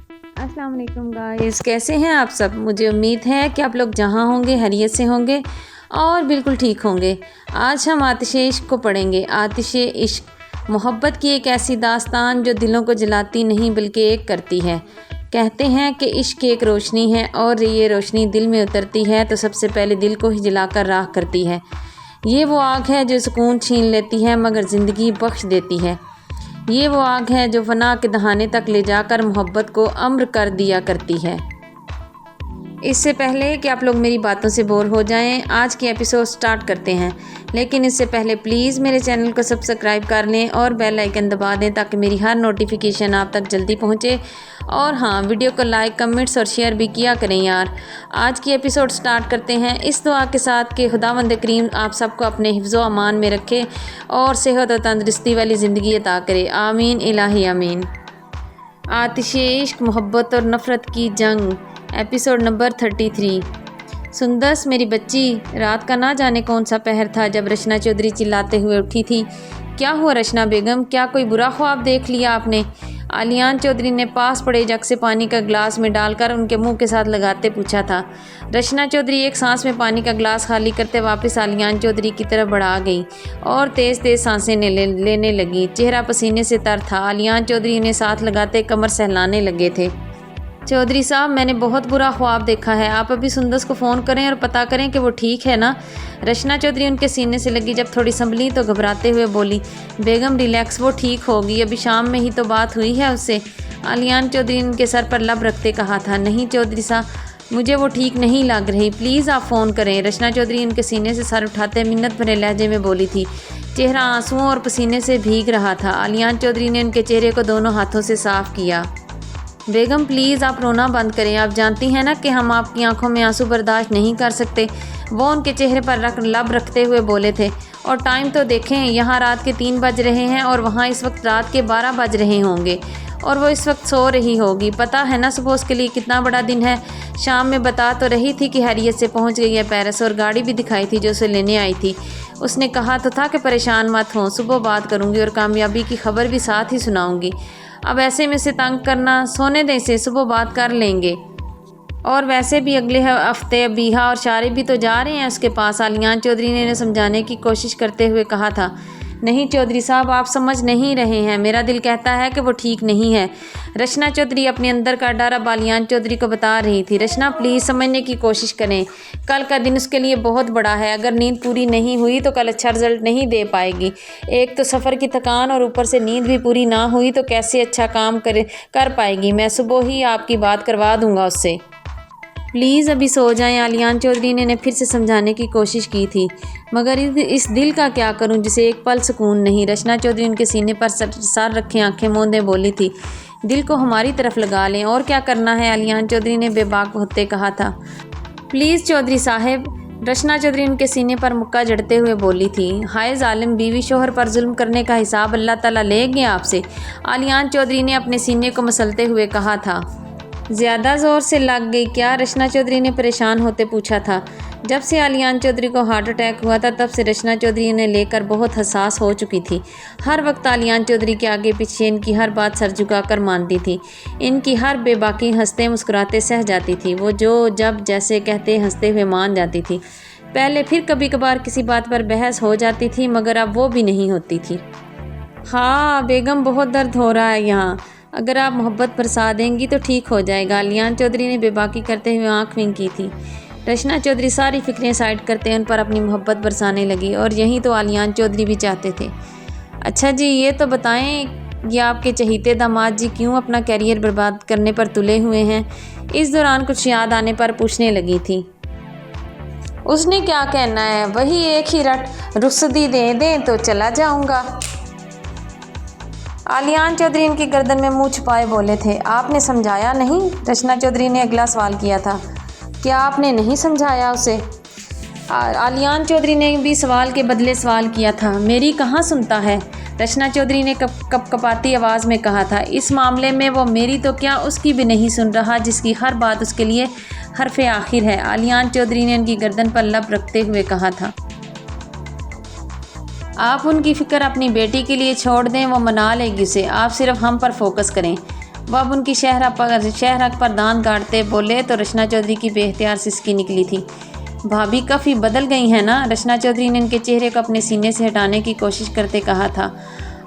अस्सलाम वालेकुम गाइस, कैसे हैं आप सब। मुझे उम्मीद है कि आप लोग जहाँ होंगे खैरियत से होंगे और बिल्कुल ठीक होंगे। आज हम आतिशे इश्क को पढ़ेंगे। आतिशे इश्क मोहब्बत की एक ऐसी दास्तान जो दिलों को जलाती नहीं बल्कि एक करती है। कहते हैं कि इश्क एक रोशनी है और ये रोशनी दिल में उतरती है तो सबसे पहले दिल को ही जलाकर राख करती है। ये वो आग है जो सुकून छीन लेती है मगर ज़िंदगी बख्श देती है। ये वो आग है जो फना के दहाने तक ले जाकर मोहब्बत को अम्र कर दिया करती है। इससे पहले कि आप लोग मेरी बातों से बोर हो जाएं, आज की एपिसोड स्टार्ट करते हैं। लेकिन इससे पहले प्लीज़ मेरे चैनल को सब्सक्राइब कर लें और बेल आइकन दबा दें ताकि मेरी हर नोटिफिकेशन आप तक जल्दी पहुंचे। और हाँ, वीडियो को लाइक, कमेंट्स और शेयर भी किया करें यार। आज की एपिसोड स्टार्ट करते हैं इस दुआ के साथ कि खुदावंद करीम आप सबको अपने हिफ्ज़ो अमान में रखे और सेहत और तंदुरुस्ती वाली ज़िंदगी अता करे। आमीन इलाही आमीन। आतिशे इश्क मोहब्बत और नफ़रत की जंग, एपिसोड नंबर 33। सुंदस मेरी बच्ची, रात का ना जाने कौन सा पहर था जब रचना चौधरी चिल्लाते हुए उठी थी। क्या हुआ रचना बेगम, क्या कोई बुरा ख्वाब देख लिया आपने? आलियान चौधरी ने पास पड़े जग से पानी का गिलास में डालकर उनके मुंह के साथ लगाते पूछा था। रचना चौधरी एक सांस में पानी का गिलास खाली करते वापस आलियान चौधरी की तरफ बढ़ा गई और तेज़ तेज़ सांसें लेने लगी। चेहरा पसीने से तर था। आलियान चौधरी उन्हें साथ लगाते कमर सहलाने लगे थे। चौधरी साहब, मैंने बहुत बुरा ख्वाब देखा है। आप अभी सुंदस को फ़ोन करें और पता करें कि वो ठीक है ना। रचना चौधरी उनके सीने से लगी। जब थोड़ी संभली तो घबराते हुए बोली, बेगम रिलैक्स, वो ठीक होगी, अभी शाम में ही तो बात हुई है उससे। आलियान चौधरी उनके सर पर लब रखते कहा था। नहीं चौधरी साहब, मुझे वो ठीक नहीं लग रही, प्लीज़ आप फ़ोन करें। रचना चौधरी उनके सीने से सर उठाते मिन्नत भरे लहजे में बोली थी। चेहरा आंसुओं और पसीने से भीग रहा था। आलियान चौधरी ने उनके चेहरे को दोनों हाथों से साफ़ किया। बेगम प्लीज़ आप रोना बंद करें, आप जानती हैं ना कि हम आपकी आंखों में आंसू बर्दाश्त नहीं कर सकते। वो उनके चेहरे पर लब रखते हुए बोले थे। और टाइम तो देखें, यहाँ रात के 3 बज रहे हैं और वहाँ इस वक्त रात के 12 बज रहे होंगे और वो इस वक्त सो रही होगी। पता है ना सुबह उसके लिए कितना बड़ा दिन है। शाम में बता तो रही थी कि हैरियत से पहुँच गई है पेरिस और गाड़ी भी दिखाई थी जो उसे लेने आई थी। उसने कहा तो था कि परेशान मत हों, सुबह बात करूँगी और कामयाबी की खबर भी साथ ही सुनाऊँगी। अब ऐसे में से तंग करना, सोने दें से, सुबह बात कर लेंगे। और वैसे भी अगले हफ्ते बीहा और शारी भी तो जा रहे हैं उसके पास। आलियान चौधरी ने समझाने की कोशिश करते हुए कहा था। नहीं चौधरी साहब, आप समझ नहीं रहे हैं, मेरा दिल कहता है कि वो ठीक नहीं है। रचना चौधरी अपने अंदर का डर अब आलियान चौधरी को बता रही थी। रचना प्लीज़ समझने की कोशिश करें, कल का दिन उसके लिए बहुत बड़ा है। अगर नींद पूरी नहीं हुई तो कल अच्छा रिजल्ट नहीं दे पाएगी। एक तो सफ़र की थकान और ऊपर से नींद भी पूरी ना हुई तो कैसे अच्छा काम कर पाएगी। मैं सुबह ही आपकी बात करवा दूँगा उससे, प्लीज़ अभी सो जाएं। आलियान चौधरी ने फिर से समझाने की कोशिश की थी, मगर इस दिल का क्या करूं जिसे एक पल सुकून नहीं। रचना चौधरी उनके सीने पर सर रखे आंखें मूंदे बोली थी। दिल को हमारी तरफ लगा लें, और क्या करना है, आलियान चौधरी ने बेबाक होते कहा था। प्लीज़ चौधरी साहब, रचना चौधरी उनके सीने पर मुक्का जड़ते हुए बोली थी। हाय जालिम, बीवी शोहर पर जुल्म करने का हिसाब अल्लाह ताला लेंगे आपसे। आलियान चौधरी ने अपने सीने को मसलते हुए कहा था। ज़्यादा ज़ोर से लग गई क्या? रचना चौधरी ने परेशान होते पूछा था। जब से आलियान चौधरी को हार्ट अटैक हुआ था तब से रचना चौधरी ने लेकर बहुत हसास हो चुकी थी। हर वक्त आलियान चौधरी के आगे पीछे इनकी हर बात सर झुकाकर मानती थी। इनकी हर बेबाकी हंसते मुस्कुराते सह जाती थी। वो जो जब जैसे कहते हंसते हुए मान जाती थी। पहले फिर कभी कभार किसी बात पर बहस हो जाती थी मगर अब वो भी नहीं होती थी। हाँ बेगम, बहुत दर्द हो रहा है यहाँ, अगर आप मोहब्बत बरसा देंगी तो ठीक हो जाएगा। आलियान चौधरी ने बेबाकी करते हुए आंख विंक की थी। रचना चौधरी सारी फिक्रें साइड करते उन पर अपनी मोहब्बत बरसाने लगी और यही तो आलियान चौधरी भी चाहते थे। अच्छा जी, ये तो बताएं, ये आपके चहीते दामाद जी क्यों अपना कैरियर बर्बाद करने पर तुले हुए हैं? इस दौरान कुछ याद आने पर पूछने लगी थी। उसने क्या कहना है, वही एक ही रट, रुखसती दे दें तो चला जाऊँगा। आलियान चौधरी इनकी गर्दन में मुंह छुपाए बोले थे। आपने समझाया नहीं? रचना चौधरी ने अगला सवाल किया था। क्या आपने नहीं समझाया उसे? आलियान चौधरी ने भी सवाल के बदले सवाल किया था। मेरी कहाँ सुनता है? रचना चौधरी ने कपाती आवाज़ में कहा था। इस मामले में वो मेरी तो क्या उसकी भी नहीं सुन रहा, जिसकी हर बात उसके लिए हरफ आखिर है। आलियान चौधरी ने उनकी गर्दन पर लब रखते हुए कहा था। आप उनकी फ़िक्र अपनी बेटी के लिए छोड़ दें, वो मना लेगी उसे, आप सिर्फ हम पर फोकस करें। वो अब उनकी शहरक पर दांत गाड़ते बोले तो रचना चौधरी की बेख्तियार सिसकी निकली थी। भाभी काफ़ी बदल गई हैं ना, रचना चौधरी ने उनके चेहरे को अपने सीने से हटाने की कोशिश करते कहा था।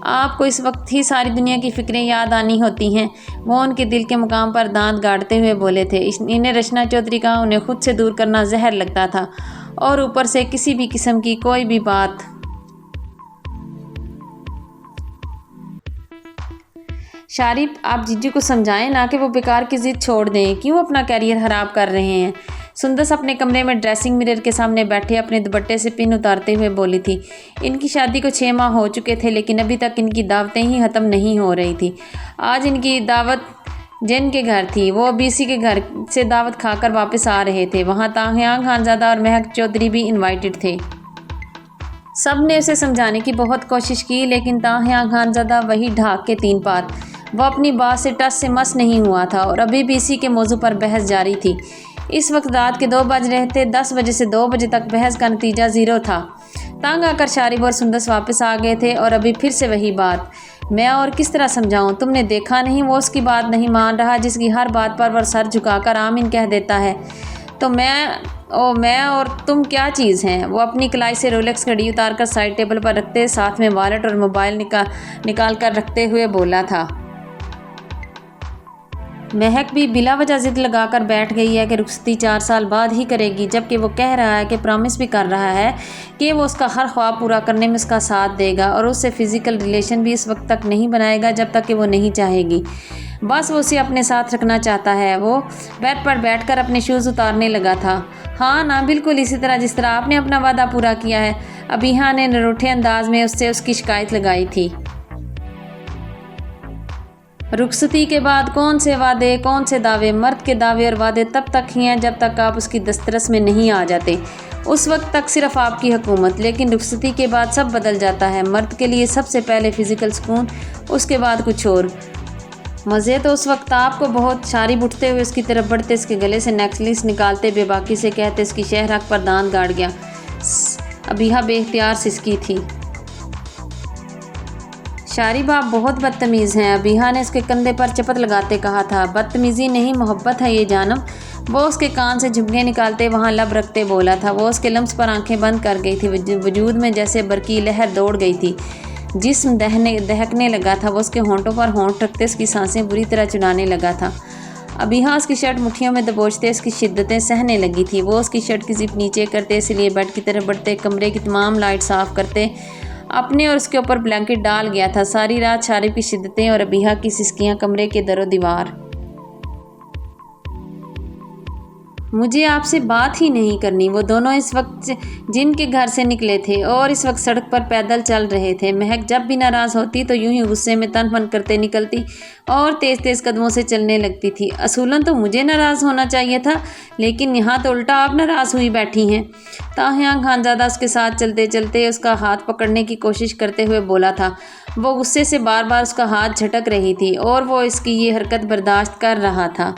आपको इस वक्त ही सारी दुनिया की फ़िक्रें याद आनी होती हैं। वो उनके दिल के मुकाम पर दांत गाड़ते हुए बोले थे। इन्हें रचना चौधरी का उन्हें खुद से दूर करना जहर लगता था, और ऊपर से किसी भी किस्म की कोई भी बात। शारिफ, आप जीजू को समझाएं ना कि वो बेकार की ज़िद छोड़ दें, क्यों अपना कैरियर ख़राब कर रहे हैं। सुंदस अपने कमरे में ड्रेसिंग मिरर के सामने बैठे अपने दुपट्टे से पिन उतारते हुए बोली थी। इनकी शादी को 6 माह हो चुके थे, लेकिन अभी तक इनकी दावतें ही ख़त्म नहीं हो रही थी। आज इनकी दावत जिन के घर थी, वो अभी इसी के घर से दावत खाकर वापस आ रहे थे। वहाँ ताहियां खानज़ादा और महक चौधरी भी इन्वाइटेड थे। सब ने उसे समझाने की बहुत कोशिश की, लेकिन ताहियां खानज़ादा वही ढाक के 3 पात। वो अपनी बात से टस से मस नहीं हुआ था और अभी भी इसी के मौजू पर बहस जारी थी। इस वक्त रात के 2 बज रहे थे। 10 बजे से 2 बजे तक बहस का नतीजा 0 था। तंग आकर शारिब और सुंदस वापस आ गए थे और अभी फिर से वही बात। मैं और किस तरह समझाऊं? तुमने देखा नहीं, वो उसकी बात नहीं मान रहा, जिसकी हर बात पर वह सर झुकाकर आमीन कह देता है। तो मैं और तुम क्या चीज़ हैं? वो अपनी कलाई से रोलेक्स घड़ी उतार कर साइड टेबल पर रखते, साथ में वॉलेट और मोबाइल निकाल कर रखते हुए बोला था। महक भी बिला वजह जिद लगाकर बैठ गई है कि रुखसती 4 साल बाद ही करेगी, जबकि वो कह रहा है कि प्रॉमिस भी कर रहा है कि वो उसका हर ख्वाब पूरा करने में उसका साथ देगा और उससे फ़िज़िकल रिलेशन भी इस वक्त तक नहीं बनाएगा जब तक कि वो नहीं चाहेगी। बस वो उसे अपने साथ रखना चाहता है। वो बेड पर बैठकर अपने शूज़ उतारने लगा था। हाँ ना, बिल्कुल इसी तरह जिस तरह आपने अपना वादा पूरा किया है। अबीहा ने नरोठे अंदाज में उससे उसकी शिकायत लगाई थी। रुखसती के बाद कौन से वादे, कौन से दावे? मर्द के दावे और वादे तब तक ही हैं जब तक आप उसकी दस्तरस में नहीं आ जाते। उस वक्त तक सिर्फ आपकी हुकूमत, लेकिन रुखसती के बाद सब बदल जाता है। मर्द के लिए सबसे पहले फ़िज़िकल सुकून, उसके बाद कुछ और। मज़े तो उस वक्त आपको बहुत। शारिब उठते हुए उसकी तरफ बढ़ते, इसके गले से नेकलेस निकालते, बेबाकी से कहते, इसकी शहरक पर दांत गाड़ गया। अबीहा बेख्तियार सिसकी थी। शारिब, आप बहुत बदतमीज़ हैं, अबीहा ने उसके कंधे पर चपत लगाते कहा था। बदतमीज़ी नहीं, मोहब्बत है ये जानम। वो उसके कान से झुमके निकालते वहाँ लब रखते बोला था। वो उसके लम्स पर आंखें बंद कर गई थी। वजूद में जैसे बरकी लहर दौड़ गई थी। जिस्म दहकने लगा था। वो उसके होंठों पर होंठ रखते उसकी सांसें बुरी तरह चुराने लगा था। अबीहा उसकी शर्ट मुट्ठियों में दबोचते उसकी शिद्दतें सहने लगी थी। वो उसकी शर्ट की जिप नीचे करते, इसलिए बेड की तरफ बढ़ते, कमरे की तमाम लाइट साफ़ करते, अपने और उसके ऊपर ब्लैंकेट डाल गया था। सारी रात शारिब की शिद्दतें और अबीहा की सिसकियाँ कमरे के दरो दीवार। मुझे आपसे बात ही नहीं करनी। वो दोनों इस वक्त जिनके घर से निकले थे और इस वक्त सड़क पर पैदल चल रहे थे। महक जब भी नाराज़ होती तो यूं ही गुस्से में तन मन करते निकलती और तेज़ तेज़ कदमों से चलने लगती थी। असूलन तो मुझे नाराज़ होना चाहिए था, लेकिन यहाँ तो उल्टा आप नाराज़ हुई बैठी हैं। ताहियां खानज़ादा उसके साथ चलते चलते उसका हाथ पकड़ने की कोशिश करते हुए बोला था। वो गुस्से से बार बार उसका हाथ झटक रही थी और वो इसकी ये हरकत बर्दाश्त कर रहा था।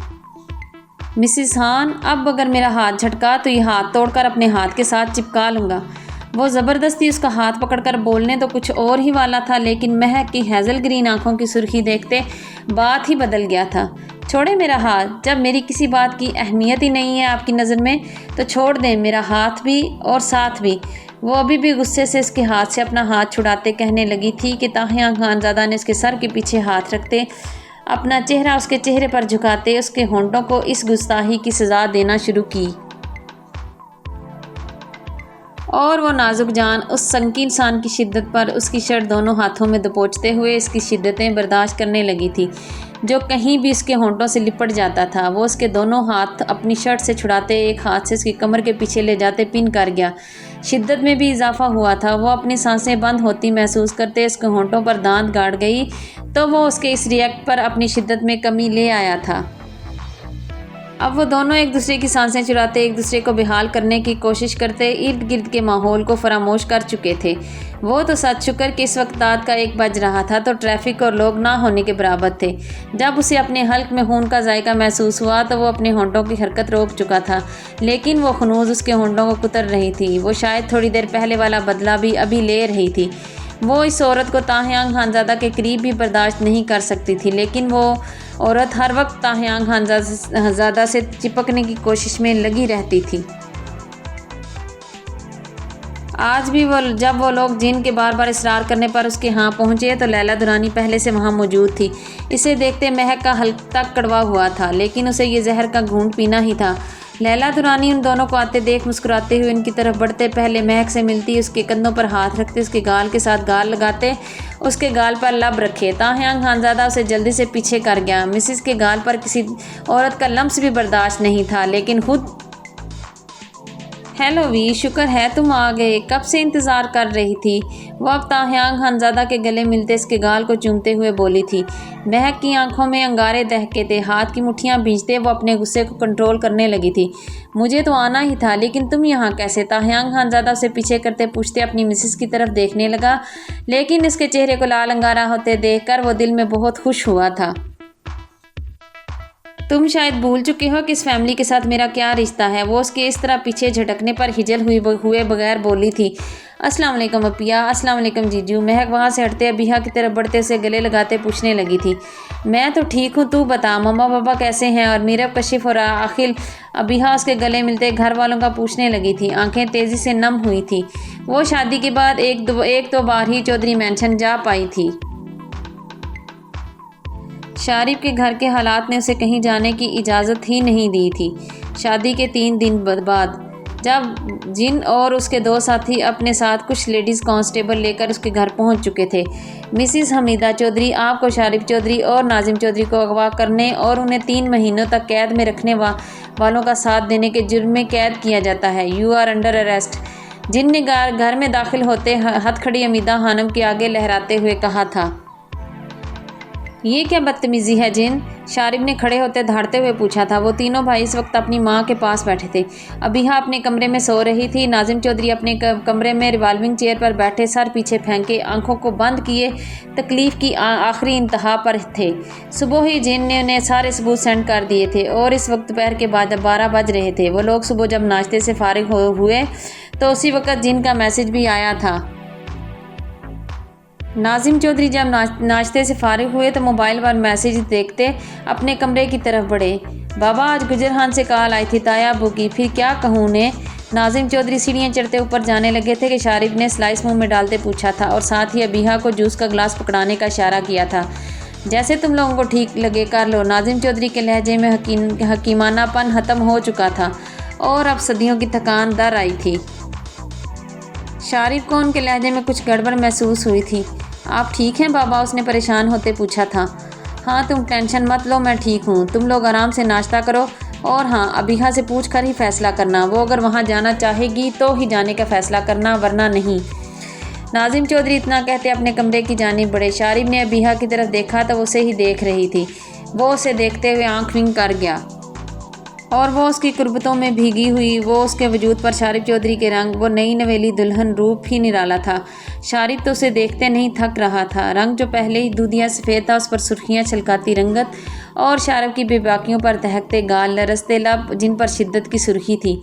मिसिस हान, अब अगर मेरा हाथ झटका तो ये हाथ तोड़कर अपने हाथ के साथ चिपका लूँगा। वो ज़बरदस्ती उसका हाथ पकड़कर बोलने तो कुछ और ही वाला था, लेकिन महक की हैज़ल ग्रीन आँखों की सुर्खी देखते बात ही बदल गया था। छोड़े मेरा हाथ। जब मेरी किसी बात की अहमियत ही नहीं है आपकी नज़र में तो छोड़ दें मेरा हाथ भी और साथ भी। वो अभी भी गुस्से से इसके हाथ से अपना हाथ छुड़ाते कहने लगी थी कि ताहियां खानज़ादा ने उसके सर के पीछे हाथ रखते, अपना चेहरा उसके चेहरे पर झुकाते उसके होंठों को इस गुस्ताखी की सज़ा देना शुरू की। और वो नाजुक जान उस संकी इंसान की शिद्दत पर उसकी शर्ट दोनों हाथों में दबोचते हुए इसकी शिद्दतें बर्दाश्त करने लगी थी, जो कहीं भी उसके होंठों से लिपट जाता था। वो उसके दोनों हाथ अपनी शर्ट से छुड़ाते एक हाथ से उसकी कमर के पीछे ले जाते पिन कर गया। शिद्दत में भी इजाफा हुआ था। वो अपनी सांसें बंद होती महसूस करते उसके होंठों पर दांत गाड़ गई तो वो उसके इस रिएक्ट पर अपनी शिद्दत में कमी ले आया था। अब वो दोनों एक दूसरे की सांसें चुराते एक दूसरे को बेहाल करने की कोशिश करते इर्द गिर्द के माहौल को फरामोश कर चुके थे। वो तो सच शुक्र कि इस वक्त रात का 1 बज रहा था तो ट्रैफिक और लोग ना होने के बराबर थे। जब उसे अपने हल्क में खून का जायका महसूस हुआ तो वो अपने होंठों की हरकत रोक चुका था, लेकिन वो खनूज उसके होंठों को कुतर रही थी। वो शायद थोड़ी देर पहले वाला बदला भी अभी ले रही थी। वो इस औरत को ताहियां खानज़ादा के करीब भी बर्दाश्त नहीं कर सकती थी, लेकिन वो औरत हर वक्त ताहयांग खानज़ादा से चिपकने की कोशिश में लगी रहती थी। आज भी जब वो लोग जिन के बार बार इसरार करने पर उसके यहाँ पहुँचे तो लैला दुरानी पहले से वहाँ मौजूद थी। इसे देखते महक का हल्क तक कड़वा हुआ था, लेकिन उसे ये जहर का घूंट पीना ही था। लैला दुरानी उन दोनों को आते देख मुस्कुराते हुए उनकी तरफ बढ़ते पहले महक से मिलती, उसके कंधों पर हाथ रखते, उसके गाल के साथ गाल लगाते, उसके गाल पर लब रखे। ताहयांग खानज़ादा उसे जल्दी से पीछे कर गया। मिसिस के गाल पर किसी औरत का लम्स भी बर्दाश्त नहीं था, लेकिन खुद हेलो वी, शुक्र है तुम आ गए, कब से इंतज़ार कर रही थी। वो अब ताहयांग खानज़ादा के गले मिलते इसके गाल को चूमते हुए बोली थी। महक की आंखों में अंगारे दहके थे, हाथ की मुट्ठियां भींचते वो अपने गुस्से को कंट्रोल करने लगी थी। मुझे तो आना ही था, लेकिन तुम यहाँ कैसे। ताहयांग खानज़ादा उसे पीछे करते पूछते अपनी मिसिस की तरफ देखने लगा, लेकिन इसके चेहरे को लाल अंगारा होते देख कर वो दिल में बहुत खुश हुआ था। तुम शायद भूल चुके हो कि इस फैमिली के साथ मेरा क्या रिश्ता है। वो उसके इस तरह पीछे झटकने पर हिजल हुए बगैर बोली थी। अस्सलाम वालेकुम अपिया, अस्सलाम वालेकुम जीजू। महक वहाँ से हटते अबिहा की तरफ बढ़ते उसे गले लगाते पूछने लगी थी। मैं तो ठीक हूँ, तू बता मम्मा पापा कैसे हैं। और मीरब, कशिफ और आखिल। अबिहा उसके गले मिलते घर वालों का पूछने लगी थी। आंखें तेज़ी से नम हुई थी। वो शादी के बाद एक दो बार ही चौधरी मैंशन जा पाई थी। शारिब के घर के हालात ने उसे कहीं जाने की इजाज़त ही नहीं दी थी। शादी के 3 दिन बाद जब जिन और उसके 2 साथी अपने साथ कुछ लेडीज़ कांस्टेबल लेकर उसके घर पहुंच चुके थे। मिसिस हमीदा चौधरी आपको शारिब चौधरी और नाजिम चौधरी को अगवा करने और उन्हें 3 महीनों तक कैद में रखने वालों का साथ देने के जुर्म में कैद किया जाता है। You are under arrest. जिन ने घर में दाखिल होते हथखड़ी हमीदा खानम के आगे लहराते हुए कहा था। ये क्या बदतमीज़ी है जिन, शारिब ने खड़े होते धाड़ते हुए पूछा था। वो तीनों भाई इस वक्त अपनी माँ के पास बैठे थे। अबिहा अपने कमरे में सो रही थी। नाजिम चौधरी अपने कमरे में रिवाल्विंग चेयर पर बैठे सर पीछे फेंके आंखों को बंद किए तकलीफ़ की आखिरी इंतहा पर थे। सुबह ही जिन ने उन्हें सारे सबूत सेंड कर दिए थे और इस वक्त दोपहर के बाद 12 बज रहे थे। वो लोग सुबह जब नाश्ते से फारिग हुए तो उसी वक्त जिन का मैसेज भी आया था। नाजिम चौधरी जब नाश्ते से फारिग हुए तो मोबाइल पर मैसेज देखते अपने कमरे की तरफ बढ़े। बाबा, आज गुजर खान से कॉल आई थी ताया अबू की, फिर क्या कहूँ उन्हें। नाजिम चौधरी सीढ़ियाँ चढ़ते ऊपर जाने लगे थे कि शारिब ने स्लाइस मुंह में डालते पूछा था और साथ ही अबिहा को जूस का गिलास पकड़ाने का इशारा किया था। जैसे तुम लोगों को ठीक लगे कर लो। नाजिम चौधरी के लहजे में हकीमानापन ख़त्म हो चुका था और अब सदियों की थकान दर आई थी। शारिब को उनके लहजे में कुछ गड़बड़ महसूस हुई थी। आप ठीक हैं बाबा, उसने परेशान होते पूछा था। हाँ, तुम टेंशन मत लो, मैं ठीक हूँ। तुम लोग आराम से नाश्ता करो और हाँ, अबिहा से पूछ कर ही फैसला करना। वो अगर वहाँ जाना चाहेगी तो ही जाने का फ़ैसला करना, वरना नहीं। नाजिम चौधरी इतना कहते अपने कमरे की जानिब बढ़े। शारिब ने अबिहा की तरफ देखा तो उसे ही देख रही थी। वो उसे देखते हुए आँख विंग कर गया और वो उसकी कुर्बतों में भीगी हुई। वो उसके वजूद पर शारिब चौधरी के रंग, वो नई नवेली दुल्हन रूप ही निराला था। शारिब तो उसे देखते नहीं थक रहा था। रंग जो पहले ही दूधिया सफ़ेद था, उस पर सुर्खियाँ छलकाती रंगत और शारिब की बेबाकियों पर दहकते गाल, लरसते लब जिन पर शिद्दत की सुर्खी थी।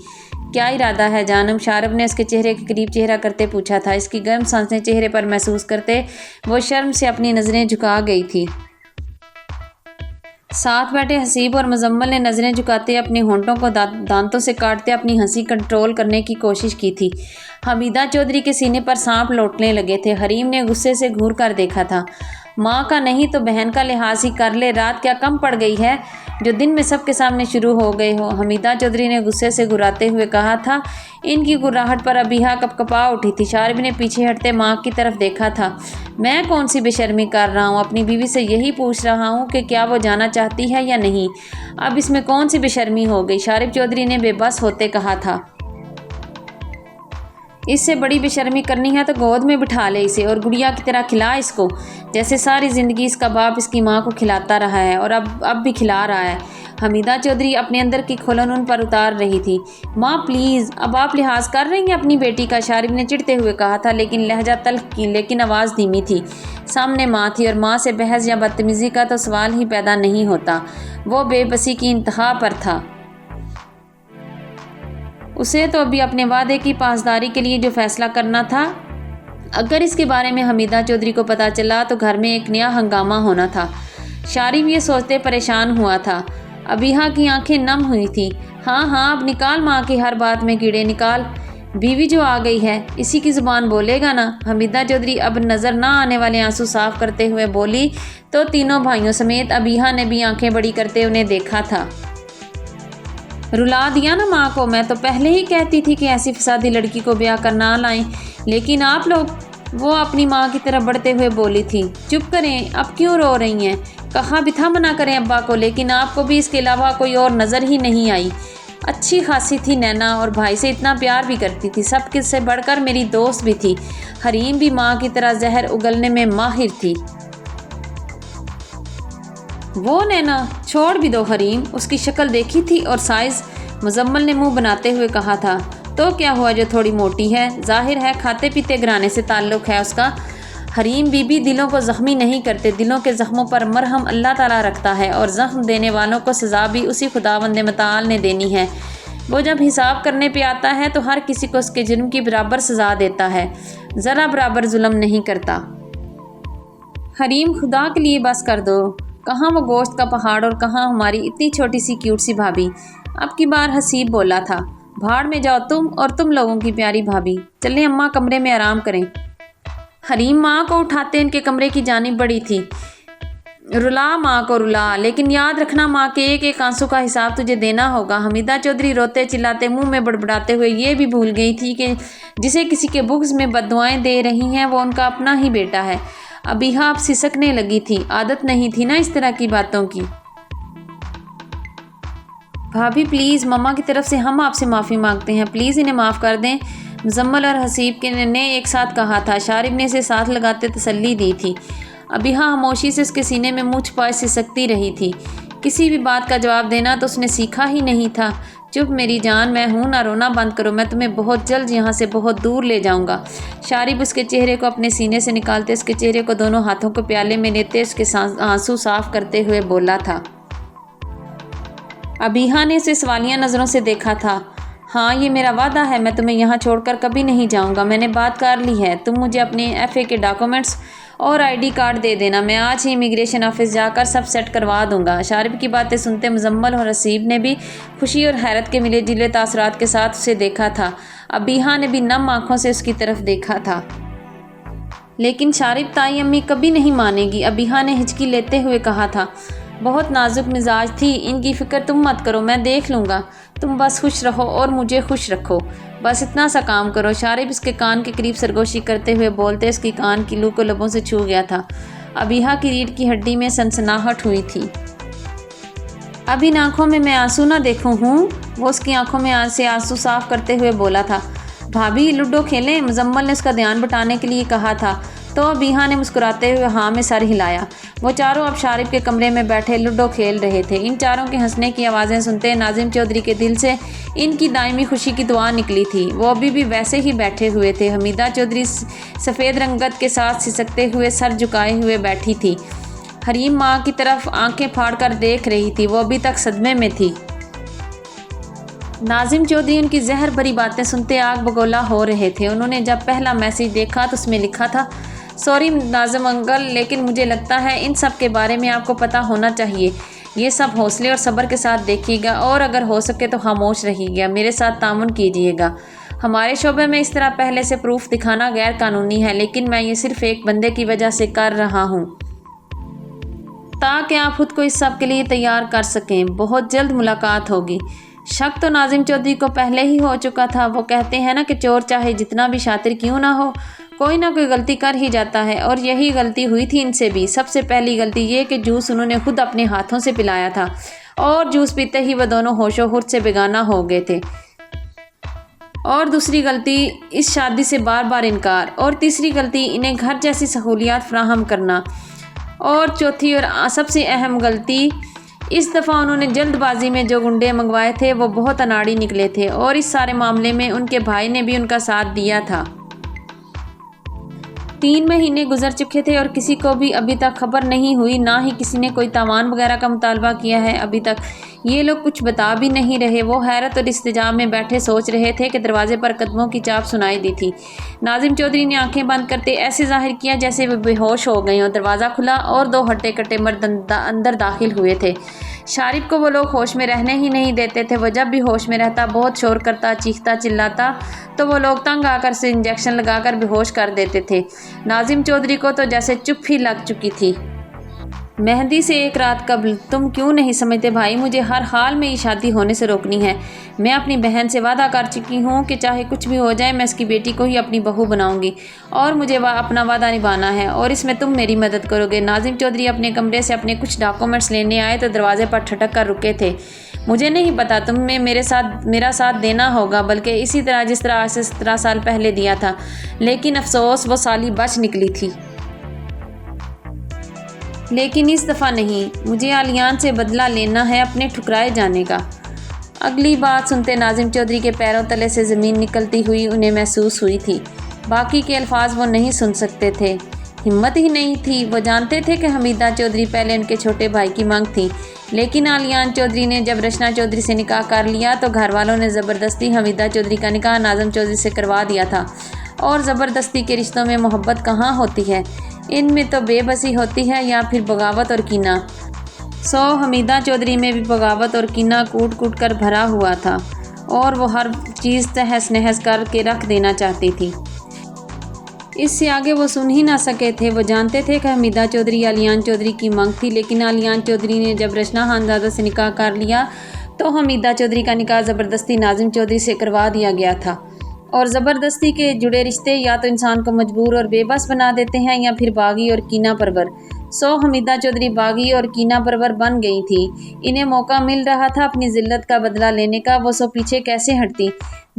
क्या इरादा है जानम, शारिब ने उसके चेहरे के करीब चेहरा करते पूछा था। इसकी गर्म सांसें चेहरे पर महसूस करते वो शर्म से अपनी नज़रें झुका गई थी। साथ बैठे हसीब और मुजम्मल ने नज़रें झुकाते अपने होंठों को दांतों से काटते अपनी हंसी कंट्रोल करने की कोशिश की थी। हमीदा चौधरी के सीने पर सांप लौटने लगे थे। हरीम ने गुस्से से घूर कर देखा था। माँ का नहीं तो बहन का लिहाज ही कर ले, रात क्या कम पड़ गई है जो दिन में सबके सामने शुरू हो गए हो। हमीदा चौधरी ने गुस्से से घुराते हुए कहा था। इनकी गुर्राहट पर अबिहा कपकपा उठी थी। शारिब ने पीछे हटते माँ की तरफ देखा था। मैं कौन सी बेशर्मी कर रहा हूँ, अपनी बीवी से यही पूछ रहा हूँ कि क्या वो जाना चाहती है या नहीं। अब इसमें कौन सी बेशर्मी हो गई, शारिब चौधरी ने बेबस होते कहा था। इससे बड़ी बेशर्मी करनी है तो गोद में बिठा ले इसे और गुड़िया की तरह खिला इसको, जैसे सारी ज़िंदगी इसका बाप इसकी माँ को खिलाता रहा है और अब भी खिला रहा है। हमीदा चौधरी अपने अंदर की खुलन उन पर उतार रही थी। माँ प्लीज़, अब आप लिहाज कर रही हैं अपनी बेटी का, शारिब ने चिढ़ते हुए कहा था, लेकिन लहजा तल्ख की, लेकिन आवाज़ धीमी थी। सामने माँ थी और माँ से बहस या बदतमीज़ी का तो सवाल ही पैदा नहीं होता। वो बेबसी की इंतहा पर था। उसे तो अभी अपने वादे की पासदारी के लिए जो फैसला करना था, अगर इसके बारे में हमीदा चौधरी को पता चला तो घर में एक नया हंगामा होना था। शारिब ये सोचते परेशान हुआ था। अबीहा की आंखें नम हुई थी। हाँ हाँ, अब निकाल माँ की हर बात में कीड़े निकाल। बीवी जो आ गई है, इसी की ज़ुबान बोलेगा ना। हमीदा चौधरी अब नज़र ना आने वाले आंसू साफ करते हुए बोली तो तीनों भाइयों समेत अबीहा ने भी आंखें बड़ी करते उन्हें देखा था। रुला दिया ना माँ को, मैं तो पहले ही कहती थी कि ऐसी फसादी लड़की को ब्याह कर ना लाएं, लेकिन आप लोग। वो अपनी माँ की तरफ बढ़ते हुए बोली थी। चुप करें, अब क्यों रो रही हैं? कहा भी था मना करें अब्बा को, लेकिन आपको भी इसके अलावा कोई और नज़र ही नहीं आई। अच्छी खासी थी नैना, और भाई से इतना प्यार भी करती थी, सब किससे बढ़कर मेरी दोस्त भी थी। हरीम भी माँ की तरह जहर उगलने में माहिर थी। वो नैना, छोड़ भी दो हरीम, उसकी शक्ल देखी थी और साइज़। मुजम्मल ने मुंह बनाते हुए कहा था। तो क्या हुआ जो थोड़ी मोटी है? जाहिर है खाते पीते घराने से ताल्लुक़ है उसका। हरीम बीबी दिलों को ज़ख्मी नहीं करते, दिलों के ज़ख्मों पर मरहम अल्लाह ताला रखता है, और ज़ख्म देने वालों को सज़ा भी उसी खुदावंद मताल ने देनी है। वो जब हिसाब करने पे आता है तो हर किसी को उसके जुर्म की बराबर सज़ा देता है, ज़रा बराबर जुल्म नहीं करता। हरीम, खुदा के लिए बस कर दो। कहाँ वो गोश्त का पहाड़ और कहाँ हमारी इतनी छोटी सी क्यूट सी भाभी। अब की बार हसीब बोला था। भाड़ में जाओ तुम और तुम लोगों की प्यारी भाभी। चलें अम्मा, कमरे में आराम करें। हरीम माँ को उठाते इनके कमरे की जानिब बढ़ी थी। रुला माँ को रुला, लेकिन याद रखना माँ के एक एक आंसू का हिसाब तुझे देना होगा। हमीदा चौधरी रोते चिल्लाते मुंह में बड़बड़ाते हुए ये भी भूल गई थी कि जिसे किसी के बुग़्ज़ में बद्दुआएं दे रही हैं वो उनका अपना ही बेटा है। अबीहा अब सिसकने लगी थी। आदत नहीं थी ना इस तरह की बातों की। भाभी प्लीज़, मम्मा की तरफ से हम आपसे माफ़ी मांगते हैं, प्लीज़ इन्हें माफ़ कर दें। मुजम्मल और हसीब के ने एक साथ कहा था। शारिब ने इसे साथ लगाते तसल्ली दी थी। अबीहा खामोशी से उसके सीने में मुँह छुपाए सिसकती रही थी। किसी भी बात का जवाब देना तो उसने सीखा ही नहीं था। चुप मेरी जान, मैं हूँ ना, रोना बंद करो, मैं तुम्हें बहुत जल्द यहाँ से बहुत दूर ले जाऊँगा। शारिब उसके चेहरे को अपने सीने से निकालते उसके चेहरे को दोनों हाथों को प्याले में लेते उसके आंसू साफ करते हुए बोला था। अबीहा ने उसे सवालिया नज़रों से देखा था। हाँ, ये मेरा वादा है, मैं तुम्हें यहाँ छोड़कर कभी नहीं जाऊँगा। मैंने बात कर ली है। तुम मुझे अपने FA के डॉक्यूमेंट्स और ID कार्ड दे देना, मैं आज ही इमिग्रेशन ऑफिस जाकर सब सेट करवा दूँगा। शारिब की बातें सुनते मुजम्मल और हसीब ने भी खुशी और हैरत के मिले जुले तासरात के साथ उसे देखा था। अबीहा ने भी नम आँखों से उसकी तरफ देखा था। लेकिन शारिब ताई अम्मी कभी नहीं मानेगी, अबीहा ने हिचकी लेते हुए कहा था। बहुत नाजुक मिजाज थी, इनकी फ़िक्र तुम मत करो, मैं देख लूँगा। तुम बस खुश रहो और मुझे खुश रखो, बस इतना सा काम करो। शारिब इसके कान के करीब सरगोशी करते हुए बोलते उसकी कान की लू को लबों से छू गया था। अबीहा की रीढ़ की हड्डी में सनसनाहट हुई थी। अब इन आँखों में मैं आंसू ना देखूँ हूँ? वो उसकी आंखों में से आंसू साफ करते हुए बोला था। भाभी लूडो खेलें, मुजम्मल ने उसका ध्यान बटाने के लिए कहा था। तो अबीहा ने मुस्कुराते हुए हाँ में सर हिलाया। वो चारों अब शारिब के कमरे में बैठे लूडो खेल रहे थे। इन चारों के हंसने की आवाज़ें सुनते नाजिम चौधरी के दिल से इनकी दायमी खुशी की दुआ निकली थी। वो अभी भी वैसे ही बैठे हुए थे। हमीदा चौधरी सफ़ेद रंगत के साथ सिसकते हुए सर झुकाए हुए बैठी थी। हरीम माँ की तरफ आंखें फाड़ कर देख रही थी। वो अभी तक सदमे में थी। नाजिम चौधरी उनकी जहर भरी बातें सुनते आग बगोला हो रहे थे। उन्होंने जब पहला मैसेज देखा तो उसमें लिखा था, सॉरी नाजिम अंकल, लेकिन मुझे लगता है इन सब के बारे में आपको पता होना चाहिए। ये सब हौसले और सब्र के साथ देखिएगा और अगर हो सके तो खामोश रहिएगा, मेरे साथ तामुन कीजिएगा। हमारे शोबे में इस तरह पहले से प्रूफ दिखाना गैर कानूनी है, लेकिन मैं ये सिर्फ एक बंदे की वजह से कर रहा हूँ ताकि आप खुद को इस सब के लिए तैयार कर सकें। बहुत जल्द मुलाकात होगी। शक तो नाजिम चौधरी को पहले ही हो चुका था। वो कहते हैं ना कि चोर चाहे जितना भी शातिर क्यों ना हो, कोई ना कोई गलती कर ही जाता है, और यही गलती हुई थी इनसे भी। सबसे पहली गलती ये कि जूस उन्होंने खुद अपने हाथों से पिलाया था, और जूस पीते ही वह दोनों होशो हुर्द से बेगाना हो गए थे। और दूसरी गलती इस शादी से बार बार इनकार, और तीसरी गलती इन्हें घर जैसी सहूलियात फराहम करना, और चौथी और सबसे अहम गलती इस दफ़ा उन्होंने जल्दबाजी में जो गुंडे मंगवाए थे वो बहुत अनाड़ी निकले थे, और इस सारे मामले में उनके भाई ने भी उनका साथ दिया था। 3 महीने गुजर चुके थे और किसी को भी अभी तक खबर नहीं हुई, ना ही किसी ने कोई तावान वगैरह का मुतालबा किया है अभी तक। ये लोग कुछ बता भी नहीं रहे। वो हैरत और इस्तिजाब में बैठे सोच रहे थे कि दरवाजे पर कदमों की चाप सुनाई दी थी। नाजिम चौधरी ने आंखें बंद करते ऐसे जाहिर किया जैसे वे बेहोश हो गए और दरवाज़ा खुला और 2 हट्टे कट्टे मर्द अंदर दाखिल हुए थे। शारिब को वो लोग होश में रहने ही नहीं देते थे। वो जब भी होश में रहता बहुत शोर करता, चीखता चिल्लाता, तो वो लोग तंग आकर से इंजेक्शन लगाकर बेहोश कर देते थे। नाजिम चौधरी को तो जैसे चुप ही लग चुकी थी। मेहंदी से 1 रात कबल तुम क्यों नहीं समझते भाई, मुझे हर हाल में ये शादी होने से रोकनी है। मैं अपनी बहन से वादा कर चुकी हूँ कि चाहे कुछ भी हो जाए मैं इसकी बेटी को ही अपनी बहू बनाऊंगी और मुझे अपना वादा निभाना है और इसमें तुम मेरी मदद करोगे। नाजिम चौधरी अपने कमरे से अपने कुछ डॉक्यूमेंट्स लेने आए तो दरवाजे पर ठटक कर रुके थे। मुझे नहीं पता, तुम्हें मेरा साथ देना होगा, बल्कि इसी तरह जिस तरह से 17 साल पहले दिया था। लेकिन अफसोस वो साली बच निकली थी। लेकिन इस दफ़ा नहीं, मुझे आलियान से बदला लेना है अपने ठुकराए जाने का। अगली बात सुनते नाजिम चौधरी के पैरों तले से ज़मीन निकलती हुई उन्हें महसूस हुई थी। बाकी के अल्फाज वो नहीं सुन सकते थे, हिम्मत ही नहीं थी। वो जानते थे कि हमीदा चौधरी पहले उनके छोटे भाई की मांग थी, लेकिन आलियान चौधरी ने जब रचना चौधरी से निकाह कर लिया तो घर वालों ने ज़बरदस्ती हमीदा चौधरी का निकाह नाजिम चौधरी से करवा दिया था। और ज़बरदस्ती के रिश्तों में मोहब्बत कहाँ होती है, इनमें तो बेबसी होती है या फिर बगावत और कीना। हमीदा चौधरी में भी बगावत और कीना कूट कूट कर भरा हुआ था और वो हर चीज़ तहस नहस करके रख देना चाहती थी। इससे आगे वो सुन ही ना सके थे। वो जानते थे कि हमीदा चौधरी आलियान चौधरी की मांग थी, लेकिन आलियान चौधरी ने जब रचना खानजादा से निकाह कर लिया तो हमीदा चौधरी का निकाह ज़बरदस्ती नाजिम चौधरी से करवा दिया गया था। और ज़बरदस्ती के जुड़े रिश्ते या तो इंसान को मजबूर और बेबस बना देते हैं या फिर बागी और कीना परवर। हमीदा चौधरी बागी और कीना परवर बन गई थी। इन्हें मौका मिल रहा था अपनी जिल्लत का बदला लेने का। वो पीछे कैसे हटती।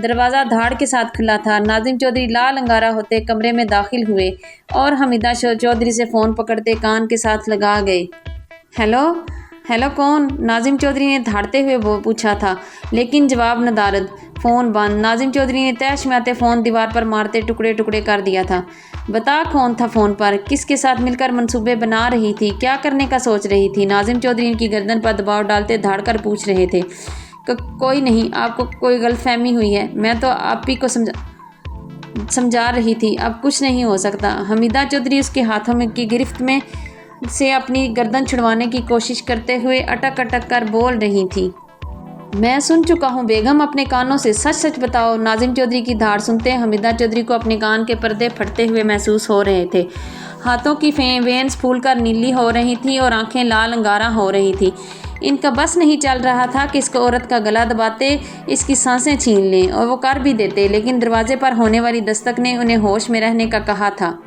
दरवाज़ा धाड़ के साथ खुला था। नाजिम चौधरी लाल अंगारा होते कमरे में दाखिल हुए और हमीदा चौधरी से फ़ोन पकड़ते कान के साथ लगा गए। हेलो कौन? नाजिम चौधरी ने धाड़ते हुए वो पूछा था, लेकिन जवाब नदारद। फ़ोन बंद। नाजिम चौधरी ने तैश में आते फ़ोन दीवार पर मारते टुकड़े टुकड़े कर दिया था। बता कौन था फ़ोन पर? किसके साथ मिलकर मंसूबे बना रही थी? क्या करने का सोच रही थी? नाजिम चौधरी इनकी गर्दन पर दबाव डालते धाड़ कर पूछ रहे थे। कोई नहीं, आपको कोई गलतफहमी हुई है। मैं तो आप ही को समझा रही थी। अब कुछ नहीं हो सकता। हमीदा चौधरी उसके हाथों में की गिरफ्त में से अपनी गर्दन छुड़वाने की कोशिश करते हुए अटक अटक कर बोल रही थी। मैं सुन चुका हूँ बेगम, अपने कानों से सच सच बताओ। नाजिम चौधरी की धाड़ सुनते हमीदा चौधरी को अपने कान के पर्दे फटते हुए महसूस हो रहे थे। हाथों की वेन्स फूलकर नीली हो रही थी और आंखें लाल अंगारा हो रही थी। इनका बस नहीं चल रहा था कि इसको औरत का गला दबाते इसकी सांसें छीन लें, और वो कर भी देते, लेकिन दरवाजे पर होने वाली दस्तक ने उन्हें होश में रहने का कहा था।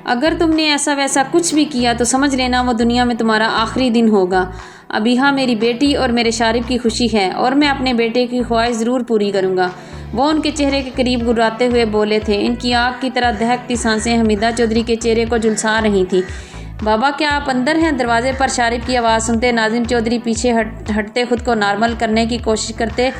अगर तुमने ऐसा वैसा कुछ भी किया तो समझ लेना वो दुनिया में तुम्हारा आखिरी दिन होगा। अबीहा मेरी बेटी और मेरे शारिब की खुशी है और मैं अपने बेटे की ख्वाहिश ज़रूर पूरी करूँगा। वो उनके चेहरे के करीब गुर्राते हुए बोले थे। इनकी आग की तरह दहकती सांसें हमीदा चौधरी के चेहरे को झुलसा रही थी। बाबा क्या आप अंदर हैं? दरवाजे पर शारिब की आवाज़ सुनते नाजिम चौधरी पीछे हटते खुद को नॉर्मल करने की कोशिश करते,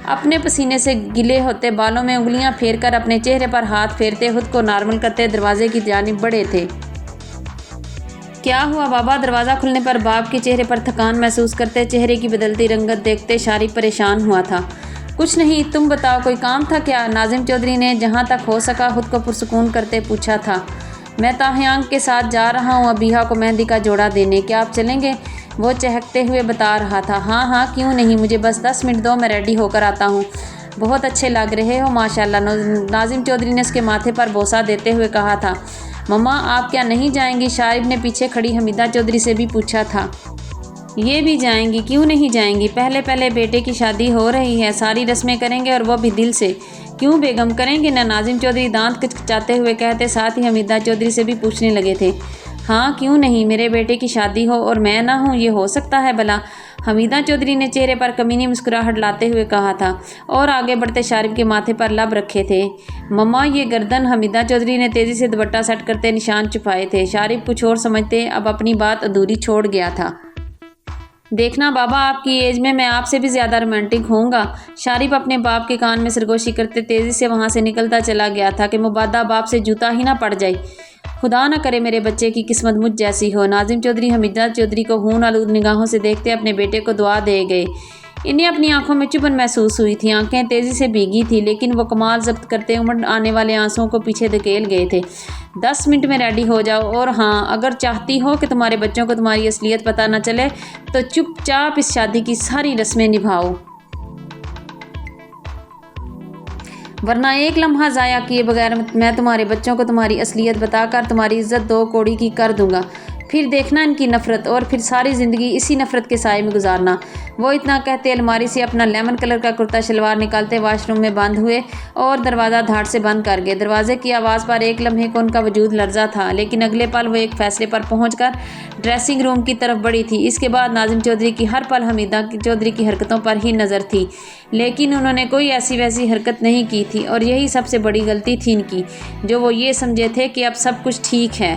अपने पसीने से गिले होते बालों में उंगलियां फेरकर अपने चेहरे पर हाथ फेरते खुद को नॉर्मल करते दरवाजे की जानिब बढ़े थे। क्या हुआ बाबा? दरवाज़ा खुलने पर बाप के चेहरे पर थकान महसूस करते चेहरे की बदलती रंगत देखते शारिब परेशान हुआ था। कुछ नहीं, तुम बताओ कोई काम था क्या? नाजिम चौधरी ने जहाँ तक हो सका खुद को पुरसुकून करते पूछा था। मैं ताहयांग के साथ जा रहा हूँ अबीहा को मेहंदी का जोड़ा देने, क्या आप चलेंगे? वो चहकते हुए बता रहा था। हाँ क्यों नहीं, मुझे बस 10 मिनट दो, मैं रेडी होकर आता हूँ। बहुत अच्छे लग रहे हो माशाल्लाह। नाजिम चौधरी ने उसके माथे पर बोसा देते हुए कहा था। मम्मा आप क्या नहीं जाएंगी? शारिब ने पीछे खड़ी हमीदा चौधरी से भी पूछा था। ये भी जाएंगी, क्यों नहीं जाएंगी? पहले बेटे की शादी हो रही है, सारी रस्में करेंगे और वो भी दिल से। क्यों बेगम, करेंगे ना? नाजिम चौधरी दांत कचकचाते हुए कहते, साथ ही हमीदा चौधरी से भी पूछने लगे थे। हाँ क्यों नहीं, मेरे बेटे की शादी हो और मैं ना हूँ, ये हो सकता है भला? हमीदा चौधरी ने चेहरे पर कमीनी मुस्कुराहट लाते हुए कहा था और आगे बढ़ते शारिब के माथे पर लब रखे थे। मम्मा ये गर्दन। हमीदा चौधरी ने तेज़ी से दुपट्टा सेट करते निशान छुपाए थे। शारिब कुछ और समझते अब अपनी बात अधूरी छोड़ गया था। دیکھنا بابا آپ کی ایج میں آپ سے بھی زیادہ رومانٹک ہوں گا۔ شارف اپنے باپ کے کان میں سرگوشی کرتے تیزی سے وہاں سے نکلتا چلا گیا تھا کہ مبادہ باپ سے جوتا ہی نہ پڑ جائے۔ خدا نہ کرے میرے بچے کی قسمت مجھ جیسی ہو۔ ناظم چودھری حمیدہ چودھری کو خون آلود نگاہوں سے دیکھتے اپنے بیٹے کو دعا دے گئے۔ انہیں اپنی آنکھوں میں چبھن محسوس ہوئی تھی، آنکھیں تیزی سے بھیگی تھیں، لیکن وہ کمال ضبط کرتے امڑ آنے والے آنسوؤں کو پیچھے دھکیل گئے تھے۔ 10 منٹ میں ریڈی ہو جاؤ، اور ہاں اگر چاہتی ہو کہ تمہارے بچوں کو تمہاری اصلیت پتہ نہ چلے تو چپ چاپ اس شادی کی ساری رسمیں نبھاؤ، ورنہ ایک لمحہ ضائع کیے بغیر میں تمہارے بچوں کو تمہاری اصلیت بتا کر تمہاری عزت 2 کوڑی کی کر دوں گا۔ پھر دیکھنا ان کی نفرت، اور پھر ساری زندگی اسی نفرت کے سائے میں گزارنا۔ وہ اتنا کہتے الماری سے اپنا لیمن کلر کا کرتا شلوار نکالتے واش روم میں بند ہوئے اور دروازہ دھاڑ سے بند کر گئے۔ دروازے کی آواز پر ایک لمحے کو ان کا وجود لرزا تھا، لیکن اگلے پل وہ ایک فیصلے پر پہنچ کر ڈریسنگ روم کی طرف بڑھی تھی۔ اس کے بعد ناظم چودھری کی ہر پل حمیدہ چودھری کی حرکتوں پر ہی نظر تھی، لیکن انہوں نے کوئی ایسی ویسی حرکت نہیں کی تھی، اور یہی سب سے بڑی غلطی تھی ان کی، جو وہ یہ سمجھے تھے کہ اب سب کچھ ٹھیک ہے۔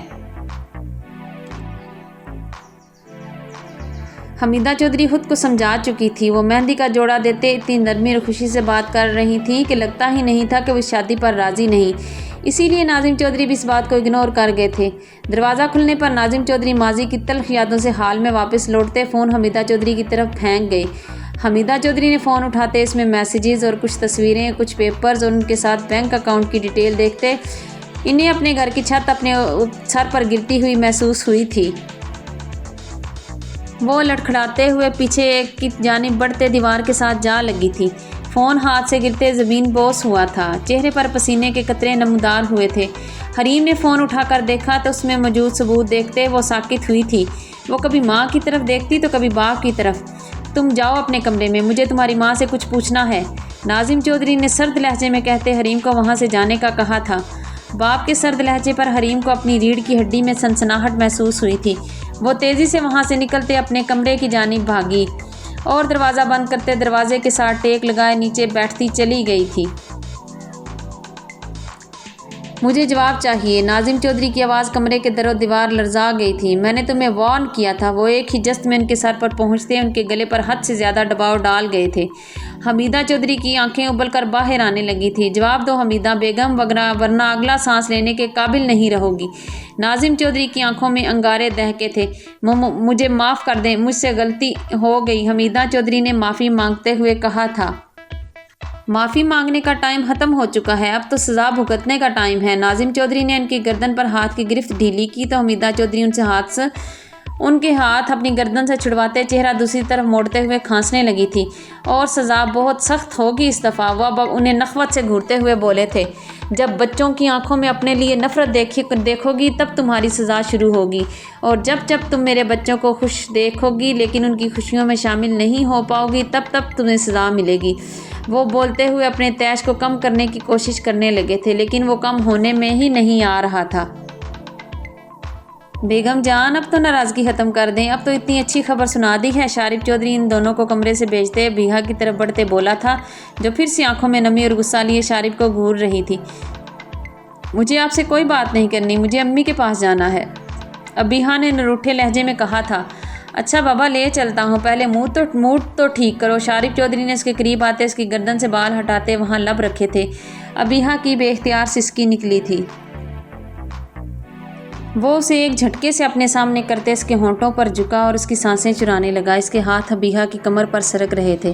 حمیدہ چودھری خود کو سمجھا چکی تھی۔ وہ مہندی کا جوڑا دیتے اتنی نرمی اور خوشی سے بات کر رہی تھیں کہ لگتا ہی نہیں تھا کہ وہ اس شادی پر راضی نہیں۔ اسی لیے ناظم چودھری بھی اس بات کو اگنور کر گئے تھے۔ دروازہ کھلنے پر ناظم چودھری ماضی کی تلخ یادوں سے حال میں واپس لوٹتے فون حمیدہ چودھری کی طرف پھینک گئے۔ حمیدہ چودھری نے فون اٹھاتے اس میں میسیجز اور کچھ تصویریں، کچھ پیپرز اور ان کے ساتھ بینک اکاؤنٹ کی ڈیٹیل دیکھتے انہیں اپنے گھر کی چھت اپنے سر پر گرتی ہوئی محسوس ہوئی تھی۔ وہ لڑکھڑاتے ہوئے پیچھے کی جانب بڑھتے دیوار کے ساتھ جا لگی تھی۔ فون ہاتھ سے گرتے زمین بوس ہوا تھا، چہرے پر پسینے کے قطرے نمودار ہوئے تھے۔ حریم نے فون اٹھا کر دیکھا تو اس میں موجود ثبوت دیکھتے وہ ساکت ہوئی تھی۔ وہ کبھی ماں کی طرف دیکھتی تو کبھی باپ کی طرف۔ تم جاؤ اپنے کمرے میں، مجھے تمہاری ماں سے کچھ پوچھنا ہے، ناظم چودھری نے سرد لہجے میں کہتے حریم کو وہاں سے جانے کا کہا تھا۔ باپ کے سرد لہجے پر حریم کو اپنی ریڑھ کی ہڈی میں سنسناہٹ محسوس ہوئی تھی۔ وہ تیزی سے وہاں سے نکلتے اپنے کمرے کی جانب بھاگی اور دروازہ بند کرتے دروازے کے ساتھ ٹیک لگائے نیچے بیٹھتی چلی گئی تھی۔ مجھے جواب چاہیے، ناظم چودھری کی آواز کمرے کے در و دیوار لرزا گئی تھی۔ میں نے تمہیں وارن کیا تھا۔ وہ ایک ہی جست میں ان کے سر پر پہنچتے ان کے گلے پر حد سے زیادہ دباؤ ڈال گئے تھے۔ حمیدہ چودھری کی آنکھیں ابل کر باہر آنے لگی تھی۔ جواب دو حمیدہ بیگم، ورنہ اگلا سانس لینے کے قابل نہیں رہو گی۔ ناظم چودھری کی آنکھوں میں انگارے دہکے تھے۔ مجھے معاف کر دیں، مجھ سے غلطی ہو گئی، حمیدہ چودھری نے معافی مانگتے ہوئے کہا تھا۔ معافی مانگنے کا ٹائم ختم ہو چکا ہے، اب تو سزا بھگتنے کا ٹائم ہے۔ ناظم چودھری نے ان کی گردن پر ہاتھ کی گرفت ڈھیلی کی تو حمیدہ چودھری ان کے ہاتھ اپنی گردن سے چھڑواتے چہرہ دوسری طرف موڑتے ہوئے کھانسنے لگی تھی۔ اور سزا بہت سخت ہوگی اس دفعہ، وہ اب انہیں نخوت سے گھورتے ہوئے بولے تھے۔ جب بچوں کی آنکھوں میں اپنے لیے نفرت دیکھو گی تب تمہاری سزا شروع ہوگی، اور جب تم میرے بچوں کو خوش دیکھو گی لیکن ان کی خوشیوں میں شامل نہیں ہو پاؤ گی تب تمہیں سزا ملے گی۔ وہ بولتے ہوئے اپنے طیش کو کم کرنے کی کوشش کرنے لگے تھے، لیکن وہ کم ہونے میں ہی نہیں آ رہا تھا۔ بیگم جان، اب تو ناراضگی ختم کر دیں، اب تو اتنی اچھی خبر سنا دی ہے۔ شارف چودھری ان دونوں کو کمرے سے بھیجتے ابیہا کی طرف بڑھتے بولا تھا، جو پھر سے آنکھوں میں نمی اور غصہ لیے شارف کو گھور رہی تھی۔ مجھے آپ سے کوئی بات نہیں کرنی، مجھے امی کے پاس جانا ہے، ابیہا نے نروٹھے لہجے میں کہا تھا۔ اچھا بابا، لے چلتا ہوں، پہلے موڈ تو ٹھیک کرو۔ شارف چودھری نے اس کے قریب آتے اس کی گردن سے بال ہٹاتے وہاں لب رکھے تھے۔ ابیہا کی بے اختیار سسکی نکلی تھی۔ وہ اسے ایک جھٹکے سے اپنے سامنے کرتے اس کے ہونٹوں پر جھکا اور اس کی سانسیں چرانے لگا۔ اس کے ہاتھ ابیہا کی کمر پر سرک رہے تھے۔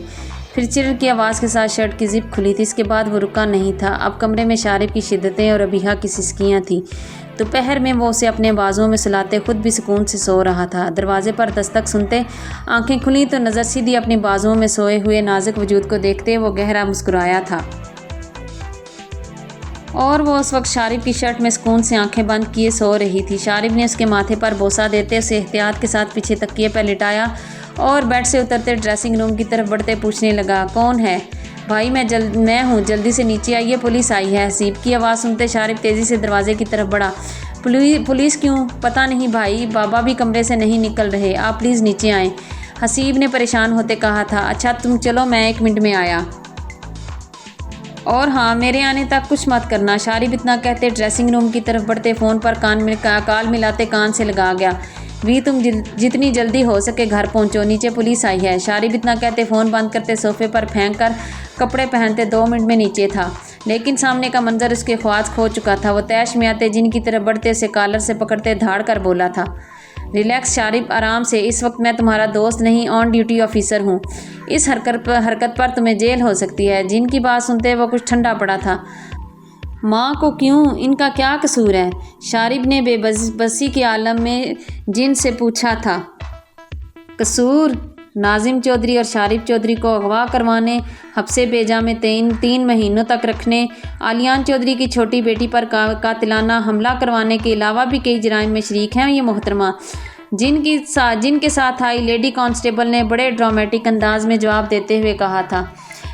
پھر چرر کی آواز کے ساتھ شرٹ کی زپ کھلی تھی۔ اس کے بعد وہ رکا نہیں تھا۔ اب کمرے میں شارف کی شدتیں اور ابیہا کی سسکیاں تھیں۔ دوپہر میں وہ اسے اپنے بازوؤں میں سلاتے خود بھی سکون سے سو رہا تھا۔ دروازے پر دستک سنتے آنکھیں کھلیں تو نظر سیدھی اپنی بازوؤں میں سوئے ہوئے نازک وجود کو دیکھتے وہ گہرا مسکرایا تھا، اور وہ اس وقت شارف کی شرٹ میں سکون سے آنکھیں بند کیے سو رہی تھی۔ شارف نے اس کے ماتھے پر بوسہ دیتے اسے احتیاط کے ساتھ پیچھے تکیے پر لٹایا اور بیڈ سے اترتے ڈریسنگ روم کی طرف بڑھتے پوچھنے لگا، کون ہے؟ بھائی میں ہوں، جلدی سے نیچے آئیے، پولیس آئی ہے۔ حسیب کی آواز سنتے شارف تیزی سے دروازے کی طرف بڑھا۔ پولیس کیوں؟ پتہ نہیں بھائی، بابا بھی کمرے سے نہیں نکل رہے، آپ پلیز نیچے آئیں، حسیب نے پریشان ہوتے کہا تھا۔ اچھا تم چلو، میں 1 منٹ میں آیا، اور ہاں میرے آنے تک کچھ مت کرنا۔ شارف اتنا کہتے ڈریسنگ روم کی طرف بڑھتے فون پر کال ملاتے کان سے لگا گیا۔ بھی تم جتنی جلدی ہو سکے گھر پہنچو، نیچے پولیس آئی ہے۔ شارب اتنا کہتے فون بند کرتے صوفے پر پھینک کر کپڑے پہنتے 2 منٹ میں نیچے تھا، لیکن سامنے کا منظر اس کے خواص کھو چکا تھا۔ وہ تیش میں آتے جن کی طرف بڑھتے اسے کالر سے پکڑتے دھاڑ کر بولا تھا، ریلیکس شارب، آرام سے، اس وقت میں تمہارا دوست نہیں، آن ڈیوٹی آفیسر ہوں۔ اس حرکت پر تمہیں جیل ہو سکتی ہے۔ جن کی بات سنتے وہ کچھ ٹھنڈا پڑا تھا۔ ماں کو کیوں؟ ان کا کیا قصور ہے؟ شارب نے بے بسی کے عالم میں جن سے پوچھا تھا۔ قصور؟ ناظم چودھری اور شارب چودھری کو اغوا کروانے، حبسے بیجا میں 3 مہینوں تک رکھنے، علیان چودھری کی چھوٹی بیٹی پر قاتلانہ حملہ کروانے کے علاوہ بھی کئی جرائم میں شریک ہیں یہ محترمہ۔ جن کے ساتھ آئی لیڈی کانسٹیبل نے بڑے ڈرامٹک انداز میں جواب دیتے ہوئے کہا تھا۔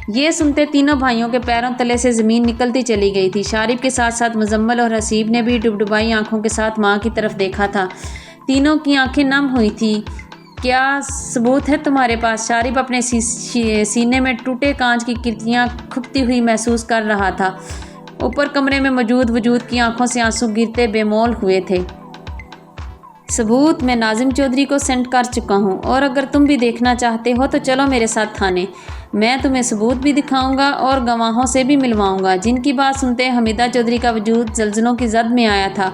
یہ سنتے تینوں بھائیوں کے پیروں تلے سے زمین نکلتی چلی گئی تھی۔ شارب کے ساتھ ساتھ مزمل اور حسیب نے بھی ڈبڈبائی آنکھوں کے ساتھ ماں کی طرف دیکھا تھا۔ تینوں کی آنکھیں نم ہوئی تھیں۔ کیا ثبوت ہے تمہارے پاس؟ شارب اپنے سینے میں ٹوٹے کانچ کی کرتیاں کھپتی ہوئی محسوس کر رہا تھا۔ اوپر کمرے میں موجود وجود کی آنکھوں سے آنسو گرتے بے مول ہوئے تھے۔ ثبوت؟ میں ناظم چودھری کو سینڈ کر چکا ہوں، اور اگر تم بھی دیکھنا چاہتے ہو تو چلو میرے ساتھ تھانے، میں تمہیں ثبوت بھی دکھاؤں گا اور گواہوں سے بھی ملواؤں گا۔ جن کی بات سنتے حمیدہ چودھری کا وجود زلزلوں کی زد میں آیا تھا۔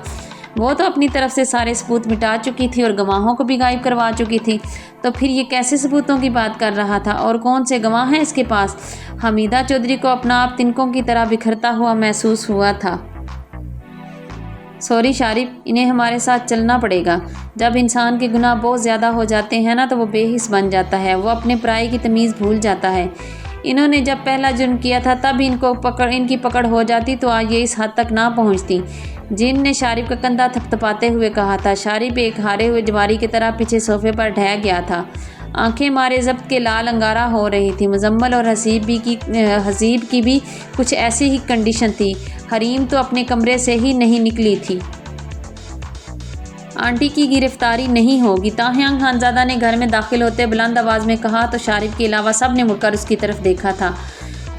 وہ تو اپنی طرف سے سارے ثبوت مٹا چکی تھی اور گواہوں کو بھی غائب کروا چکی تھی، تو پھر یہ کیسے ثبوتوں کی بات کر رہا تھا اور کون سے گواہ ہیں اس کے پاس؟ حمیدہ چودھری کو اپنا آپ تنکوں کی طرح بکھرتا ہوا محسوس ہوا تھا۔ سوری شارب، انہیں ہمارے ساتھ چلنا پڑے گا۔ جب انسان کے گناہ بہت زیادہ ہو جاتے ہیں نا تو وہ بے حس بن جاتا ہے، وہ اپنے پرائے کی تمیز بھول جاتا ہے۔ انہوں نے جب پہلا جرم کیا تھا تب ان کی پکڑ ہو جاتی تو آج یہ اس حد تک نہ پہنچتی۔ جن نے شارب کا کندھا تھپتھپاتے ہوئے کہا تھا۔ شارب ایک ہارے ہوئے جواری کی طرح پیچھے صوفے پر ڈھہ گیا تھا، آنکھیں مارے ضبط کے لال انگارہ ہو رہی تھی۔ مزمل اور حسیب کی بھی کچھ ایسی ہی کنڈیشن تھی۔ حریم تو اپنے کمرے سے ہی نہیں نکلی تھی۔ آنٹی کی گرفتاری نہیں ہوگی، تاہیانگ خانزادہ نے گھر میں داخل ہوتے بلند آواز میں کہا تو شارب کے علاوہ سب نے مڑ کر اس کی طرف دیکھا تھا۔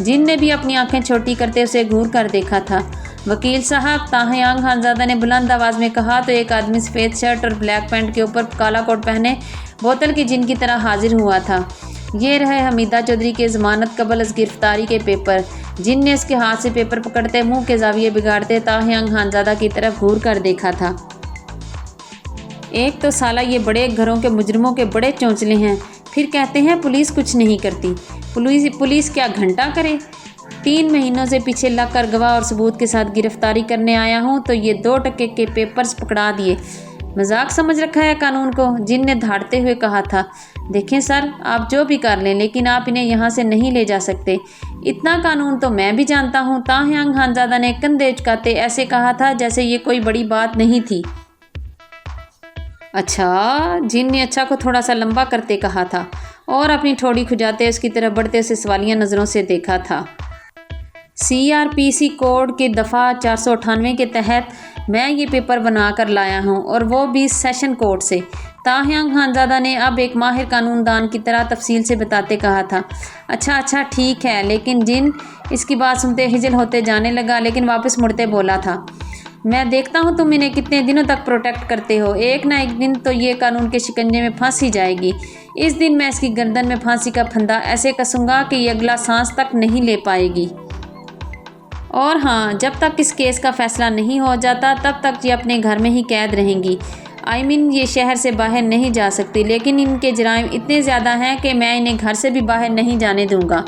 جن نے بھی اپنی آنکھیں چھوٹی کرتے اسے گھور کر دیکھا تھا۔ وکیل صاحب، تاہیانگ خانزادہ نے بلند آواز میں کہا تو ایک آدمی سفید شرٹ اور بلیک پینٹ کے اوپر کالا کوٹ پہنے بوتل کی جن کی طرح حاضر ہوا تھا۔ یہ رہے حمیدہ چودھری کے ضمانت قبل از گرفتاری کے پیپر۔ جن نے اس کے ہاتھ سے پیپر پکڑتے منہ کے زاویے بگاڑتے تاہیانگ خانزادہ کی طرف گھور کر دیکھا تھا۔ ایک تو سالہ یہ بڑے گھروں کے مجرموں کے بڑے چونچلے ہیں، پھر کہتے ہیں پولیس کچھ نہیں کرتی۔ پولیس کیا گھنٹہ کرے؟ 3 مہینوں سے پیچھے لگ کر گواہ اور ثبوت کے ساتھ گرفتاری کرنے آیا ہوں تو یہ 2 ٹکے کے پیپرز پکڑا دیے۔ مذاق سمجھ رکھا ہے قانون کو؟ جن نے دھاڑتے ہوئے کہا تھا۔ دیکھیں سر، آپ جو بھی کر لیں لیکن آپ انہیں یہاں سے نہیں لے جا سکتے۔ اتنا قانون تو میں بھی جانتا ہوں، تاہیانگ خانزادہ نے کندھے اچکاتے ایسے کہا تھا جیسے یہ کوئی بڑی بات نہیں تھی۔ اچھا؟ جن نے اچھا کو تھوڑا سا لمبا کرتے کہا تھا اور اپنی ٹھوڑی کھجاتے اس کی طرف بڑھتے اسے سوالیہ نظروں سے دیکھا تھا۔ CRPC کوڈ کی دفعہ 498 کے تحت میں یہ پیپر بنا کر لایا ہوں، اور وہ بھی سیشن کورٹ سے۔ تاہیانگ خانزادہ نے اب ایک ماہر قانون دان کی طرح تفصیل سے بتاتے کہا تھا۔ اچھا ٹھیک ہے، لیکن جن اس کی بات سنتے ہجل ہوتے جانے لگا، لیکن واپس مڑتے بولا تھا، میں دیکھتا ہوں تم انہیں کتنے دنوں تک پروٹیکٹ کرتے ہو۔ ایک نہ ایک دن تو یہ قانون کے شکنجے میں پھانسی جائے گی۔ اس دن میں اس کی گردن میں پھانسی کا پھندا ایسے کسوں گا کہ یہ اگلا سانس تک نہیں لے پائے گی۔ اور ہاں، جب تک اس کیس کا فیصلہ نہیں ہو جاتا تب تک یہ اپنے گھر میں ہی قید رہیں گی۔ یہ شہر سے باہر نہیں جا سکتی، لیکن ان کے جرائم اتنے زیادہ ہیں کہ میں انہیں گھر سے بھی باہر نہیں جانے دوں گا۔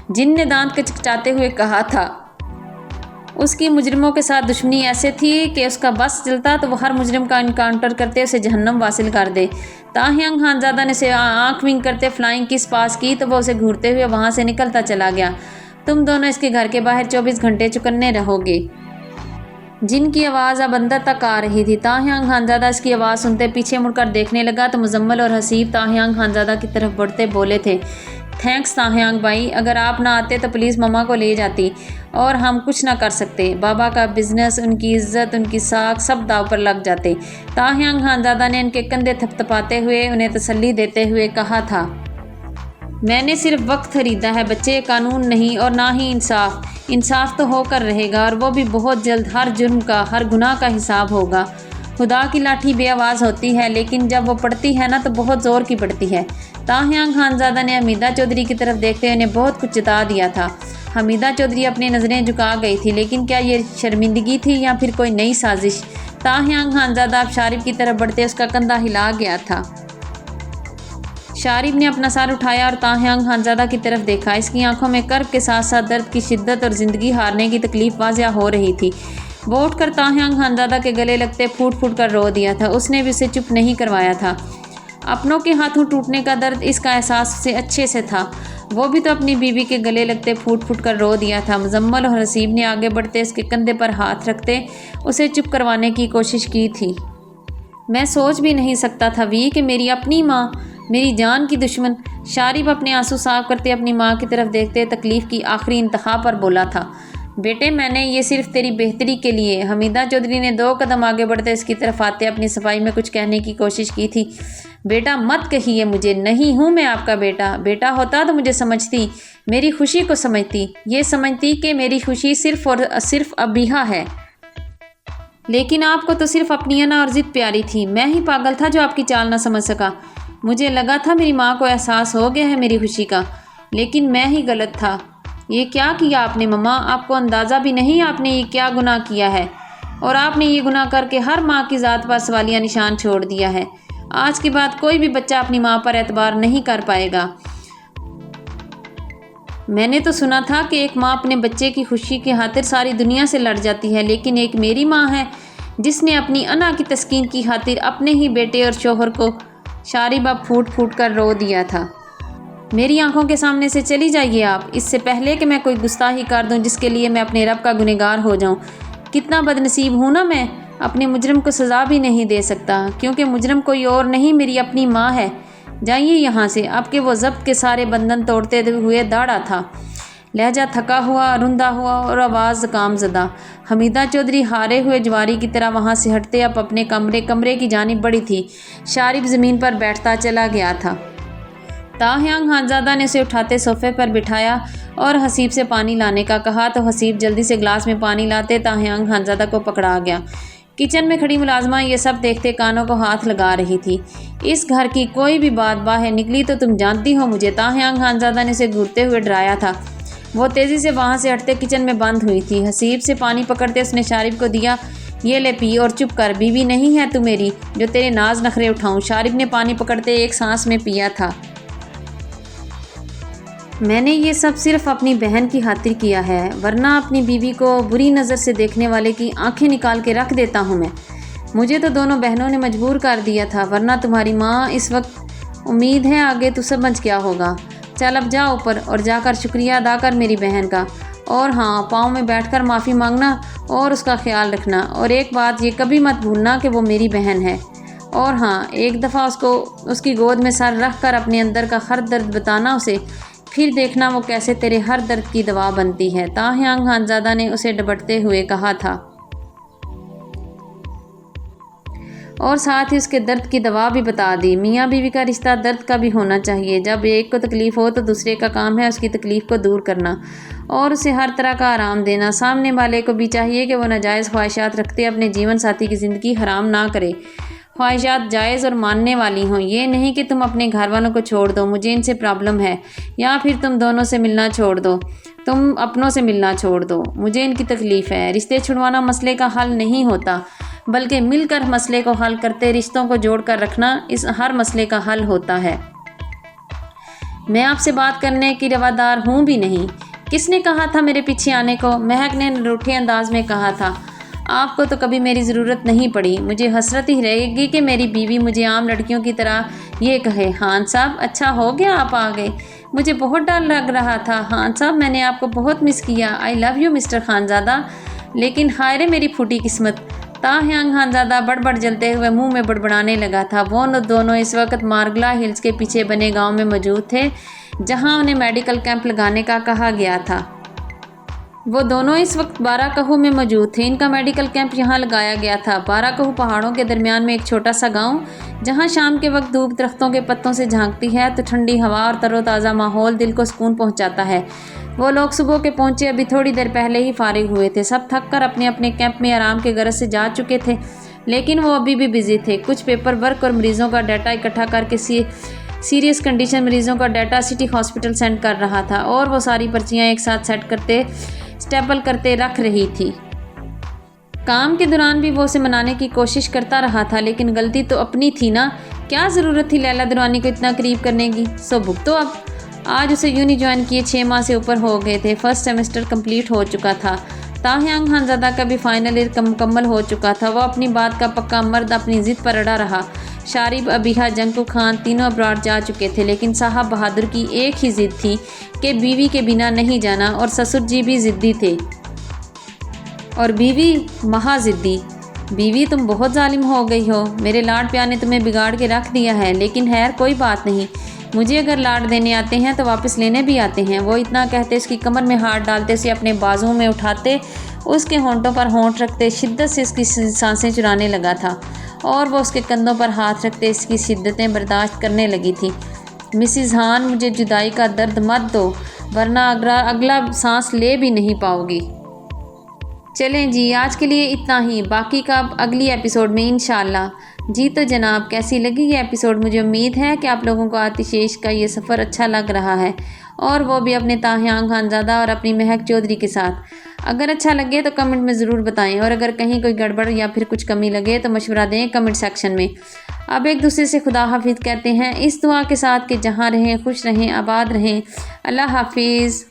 جن نے دانت کچکچاتے ہوئے کہا تھا۔ اس کی مجرموں کے ساتھ دشمنی ایسے تھی کہ اس کا بس چلتا تو وہ ہر مجرم کا انکاؤنٹر کرتے اسے جہنم واصل کر دے۔ تاہیانگ خانزادہ نے اسے آنکھ ونک کرتے فلائنگ کس پاس کی تو وہ اسے گھورتے ہوئے وہاں سے نکلتا چلا گیا۔ تم دونوں اس کے گھر کے باہر 24 گھنٹے چکنے رہو گے۔ جن کی آواز اب اندر تک آ رہی تھی۔ تاہیانگ خانزادہ اس کی آواز سنتے پیچھے مڑ کر دیکھنے لگا تو مزمل اور حسیب تاہیانگ خانزادہ کی طرف بڑھتے بولے تھے، تھینکس تاہیانگ بھائی، اگر آپ نہ آتے تو پولیس مما کو لے جاتی اور ہم کچھ نہ کر سکتے۔ بابا کا بزنس، ان کی عزت، ان کی ساکھ سب داؤ پر لگ جاتے۔ تاہیانگ خانزادہ نے ان کے کندھے تھپتھپاتے ہوئے انہیں تسلی دیتے ہوئے کہا تھا، میں نے صرف وقت خریدا ہے بچے، قانون نہیں اور نہ ہی انصاف۔ انصاف تو ہو کر رہے گا، اور وہ بھی بہت جلد۔ ہر جرم کا، ہر گناہ کا حساب ہوگا۔ خدا کی لاٹھی بے آواز ہوتی ہے لیکن جب وہ پڑتی ہے نا تو بہت زور کی پڑتی ہے۔ تاہیانگ خانزادہ نے حمیدہ چودھری کی طرف دیکھتے ہوئے انہیں بہت کچھ جتا دیا تھا۔ حمیدہ چودھری اپنی نظریں جھکا گئی تھی، لیکن کیا یہ شرمندگی تھی یا پھر کوئی نئی سازش؟ تاہیانگ خانزادہ اب شارب کی طرف بڑھتے اس کا کندھا ہلا گیا تھا۔ شارب نے اپنا سر اٹھایا اور تاہیانگ خانزادہ کی طرف دیکھا۔ اس کی آنکھوں میں کرب کے ساتھ ساتھ درد کی شدت اور زندگی ہارنے کی تکلیف واضح ہو رہی تھی۔ وہ اٹھ کر تاہیانگ خانزادہ کے گلے لگتے پھوٹ پھوٹ کر رو دیا تھا۔ اس نے بھی اسے چپ نہیں کروایا تھا۔ اپنوں کے ہاتھوں ٹوٹنے کا درد اس کا احساس اسے اچھے سے تھا۔ وہ بھی تو اپنی بیوی کے گلے لگتے پھوٹ پھوٹ کر رو دیا تھا۔ مزمل اور حسیب نے آگے بڑھتے اس کے کندھے پر ہاتھ رکھتے اسے چپ کروانے کی کوشش کی تھی۔ میں سوچ بھی نہیں سکتا تھا وی کہ میری اپنی ماں، میری جان کی دشمن۔ شارب اپنے آنسو صاف کرتے اپنی ماں کی طرف دیکھتے تکلیف کی آخری انتہا پر بولا تھا، بیٹے میں نے یہ صرف تیری بہتری کے لیے۔ حمیدہ چودھری نے 2 قدم آگے بڑھتے اس کی طرف آتے اپنی صفائی میں کچھ کہنے کی کوشش کی تھی۔ بیٹا مت کہیے مجھے، نہیں ہوں میں آپ کا بیٹا۔ بیٹا ہوتا تو مجھے سمجھتی، میری خوشی کو سمجھتی، یہ سمجھتی کہ میری خوشی صرف اور صرف ابیہا ہے۔ لیکن آپ کو تو صرف اپنی انا اور ضد پیاری تھی۔ میں ہی پاگل تھا جو آپ کی چال نہ سمجھ سکا۔ مجھے لگا تھا میری ماں کو احساس ہو گیا ہے میری خوشی کا، لیکن میں ہی غلط تھا۔ یہ کیا کیا آپ نے ماما؟ آپ کو اندازہ بھی نہیں آپ نے یہ کیا گناہ کیا ہے، اور آپ نے یہ گناہ کر کے ہر ماں کی ذات پر سوالیہ نشان چھوڑ دیا ہے۔ آج کے بعد کوئی بھی بچہ اپنی ماں پر اعتبار نہیں کر پائے گا۔ میں نے تو سنا تھا کہ ایک ماں اپنے بچے کی خوشی کی خاطر ساری دنیا سے لڑ جاتی ہے، لیکن ایک میری ماں ہے جس نے اپنی انا کی تسکین کی خاطر اپنے ہی بیٹے اور شوہر کو شارب اب پھوٹ پھوٹ کر رو دیا تھا۔ میری آنکھوں کے سامنے سے چلی جائیے آپ، اس سے پہلے کہ میں کوئی گستاخی کر دوں جس کے لیے میں اپنے رب کا گنہگار ہو جاؤں۔ کتنا بد نصیب ہوں نا میں، اپنے مجرم کو سزا بھی نہیں دے سکتا، کیونکہ مجرم کوئی اور نہیں میری اپنی ماں ہے۔ جائیے یہاں سے، اب کہ وہ ضبط کے سارے بندھن توڑتے ہوئے داڑھا تھا، لہجہ تھکا ہوا، رندا ہوا اور آواز زکام زدہ۔ حمیدہ چودھری ہارے ہوئے جواری کی طرح وہاں سے ہٹتے اب اپنے کمرے کی جانب بڑھی تھی۔ شارب زمین پر بیٹھتا چلا گیا تھا۔ تاہیانگ خانزادہ نے اسے اٹھاتے صوفے پر بٹھایا اور حسیب سے پانی لانے کا کہا تو حسیب جلدی سے گلاس میں پانی لاتے تاہیانگ خانزادہ کو پکڑا گیا۔ کچن میں کھڑی ملازمہ یہ سب دیکھتے کانوں کو ہاتھ لگا رہی تھی۔ اس گھر کی کوئی بھی بات باہر نکلی تو تم جانتی ہو مجھے، تاہیانگ خانزادہ نے اسے گھورتے ہوئے ڈرایا تھا۔ وہ تیزی سے وہاں سے ہٹتے کچن میں بند ہوئی تھی۔ حسیب سے پانی پکڑتے اس نے شارب کو دیا، یہ لے پی اور چپ کر، بیوی نہیں ہے تو میری جو تیرے ناز نخرے اٹھاؤں۔ شارب نے پانی پکڑتے ایک سانس میں پیا تھا۔ میں نے یہ سب صرف اپنی بہن کی خاطر کیا ہے، ورنہ اپنی بیوی کو بری نظر سے دیکھنے والے کی آنکھیں نکال کے رکھ دیتا ہوں میں۔ مجھے تو دونوں بہنوں نے مجبور کر دیا تھا، ورنہ تمہاری ماں اس وقت، امید ہے آگے تو سمجھ کیا ہوگا۔ چل اب جا اوپر اور جا کر شکریہ ادا کر میری بہن کا، اور ہاں پاؤں میں بیٹھ کر معافی مانگنا اور اس کا خیال رکھنا، اور ایک بات یہ کبھی مت بھولنا کہ وہ میری بہن ہے، اور ہاں ایک دفعہ اس کی گود میں سر رکھ کر اپنے اندر کا ہر درد بتانا اسے، پھر دیکھنا وہ کیسے تیرے ہر درد کی دوا بنتی ہے۔ تاہیانگ خانزادہ نے اسے ڈپٹتے ہوئے کہا تھا، اور ساتھ ہی اس کے درد کی دوا بھی بتا دی۔ میاں بیوی کا رشتہ درد کا بھی ہونا چاہیے، جب ایک کو تکلیف ہو تو دوسرے کا کام ہے اس کی تکلیف کو دور کرنا اور اسے ہر طرح کا آرام دینا۔ سامنے والے کو بھی چاہیے کہ وہ ناجائز خواہشات رکھتے اپنے جیون ساتھی کی زندگی حرام نہ کرے۔ خواہشات جائز اور ماننے والی ہوں، یہ نہیں کہ تم اپنے گھر والوں کو چھوڑ دو، مجھے ان سے پرابلم ہے، یا پھر تم دونوں سے ملنا چھوڑ دو، تم اپنوں سے ملنا چھوڑ دو، مجھے ان کی تکلیف ہے۔ رشتے چھڑوانا مسئلے کا حل نہیں ہوتا، بلکہ مل کر مسئلے کو حل کرتے رشتوں کو جوڑ کر رکھنا اس ہر مسئلے کا حل ہوتا ہے۔ میں آپ سے بات کرنے کی روادار ہوں بھی نہیں۔ کس نے کہا تھا میرے پیچھے آنے کو؟ مہک نے روٹھے انداز میں کہا تھا، آپ کو تو کبھی میری ضرورت نہیں پڑی، مجھے حسرت ہی رہے گی کہ میری بیوی مجھے عام لڑکیوں کی طرح یہ کہے، خان صاحب اچھا ہو گیا آپ آ گئے، مجھے بہت ڈر لگ رہا تھا، خان صاحب میں نے آپ کو بہت مس کیا، آئی لو یو مسٹر خانزادہ، لیکن ہائے رے میری پھوٹی قسمت۔ تاہیانگ خانزادہ بڑبڑ جلتے ہوئے منہ میں بڑبڑانے لگا تھا۔ وہ دونوں اس وقت مارگلا ہلز کے پیچھے بنے گاؤں میں موجود تھے جہاں انہیں میڈیکل کیمپ لگانے کا کہا گیا تھا۔ وہ دونوں اس وقت بارہ کہو میں موجود تھے، ان کا میڈیکل کیمپ یہاں لگایا گیا تھا۔ بارہ کہو پہاڑوں کے درمیان میں ایک چھوٹا سا گاؤں، جہاں شام کے وقت دھوپ درختوں کے پتوں سے جھانکتی ہے تو ٹھنڈی ہوا اور تر و تازہ ماحول دل کو سکون پہنچاتا ہے۔ وہ لوگ صبح کے پہنچے ابھی تھوڑی دیر پہلے ہی فارغ ہوئے تھے، سب تھک کر اپنے اپنے کیمپ میں آرام کے غرض سے جا چکے تھے۔ लेकिन वो अभी भी बिजी थे। कुछ पेपर वर्क और मरीज़ों का डाटा इकट्ठा करके सीरियस कंडीशन मरीज़ों का डाटा सिटी हॉस्पिटल सेंड कर रहा था और वो सारी पर्चियाँ एक साथ स्टेपल करते रख रही थी। काम के दौरान भी वो उसे मनाने की कोशिश करता रहा था, लेकिन गलती तो अपनी थी ना। क्या ज़रूरत थी लैला दुरानी को इतना करीब करने की। सो भुगतो अब। आज उसे यूनी ज्वाइन किए 6 माह से ऊपर हो गए थे। फर्स्ट सेमेस्टर कंप्लीट हो चुका था। ताहियांग खानज़ादा का भी फाइनल ईयर मुकम्मल हो चुका था। वह अपनी बात का पक्का मर्द अपनी ज़िद पर अड़ा रहा। शारिब, अबीहा, जंकू खान तीनों अब्रॉड जा चुके थे, लेकिन साहब बहादुर की एक ही ज़िद थी कि बीवी के बिना नहीं जाना, और ससुर जी भी ज़िद्दी थे और बीवी महा ज़िद्दी। बीवी, तुम बहुत जालिम हो गई हो। मेरे लाड प्यार ने तुम्हें बिगाड़ के रख दिया है, लेकिन खैर कोई बात नहीं। मुझे अगर लाड देने आते हैं तो वापस लेने भी आते हैं। वो इतना कहते उसकी कमर में हाथ डालते, उसे अपने बाजुओं में उठाते, उसके होंठों पर होंठ रखते शिद्दत से इसकी सांसें चुराने लगा था, और वो उसके कंधों पर हाथ रखते इसकी शिद्दतें बर्दाश्त करने लगी थी। मिसिज़ हान, मुझे जुदाई का दर्द मत दो, वरना अगला सांस ले भी नहीं पाओगी। चलें जी, आज के लिए इतना ही। बाकी का अगली एपिसोड में इंशाल्लाह। जी तो जनाब, कैसी लगी ये एपिसोड? मुझे उम्मीद है कि आप लोगों को आतिशेश का ये सफ़र अच्छा लग रहा है, और वो भी अपने ताहियांग खानज़ादा और अपनी महक चौधरी के साथ। अगर अच्छा लगे तो कमेंट में ज़रूर बताएं, और अगर कहीं कोई गड़बड़ या फिर कुछ कमी लगे तो मशवरा दें कमेंट सेक्शन में। अब एक दूसरे से खुदा हाफिज़ कहते हैं, इस दुआ के साथ कि जहाँ रहें खुश रहें, आबाद रहें। अल्लाह हाफिज़।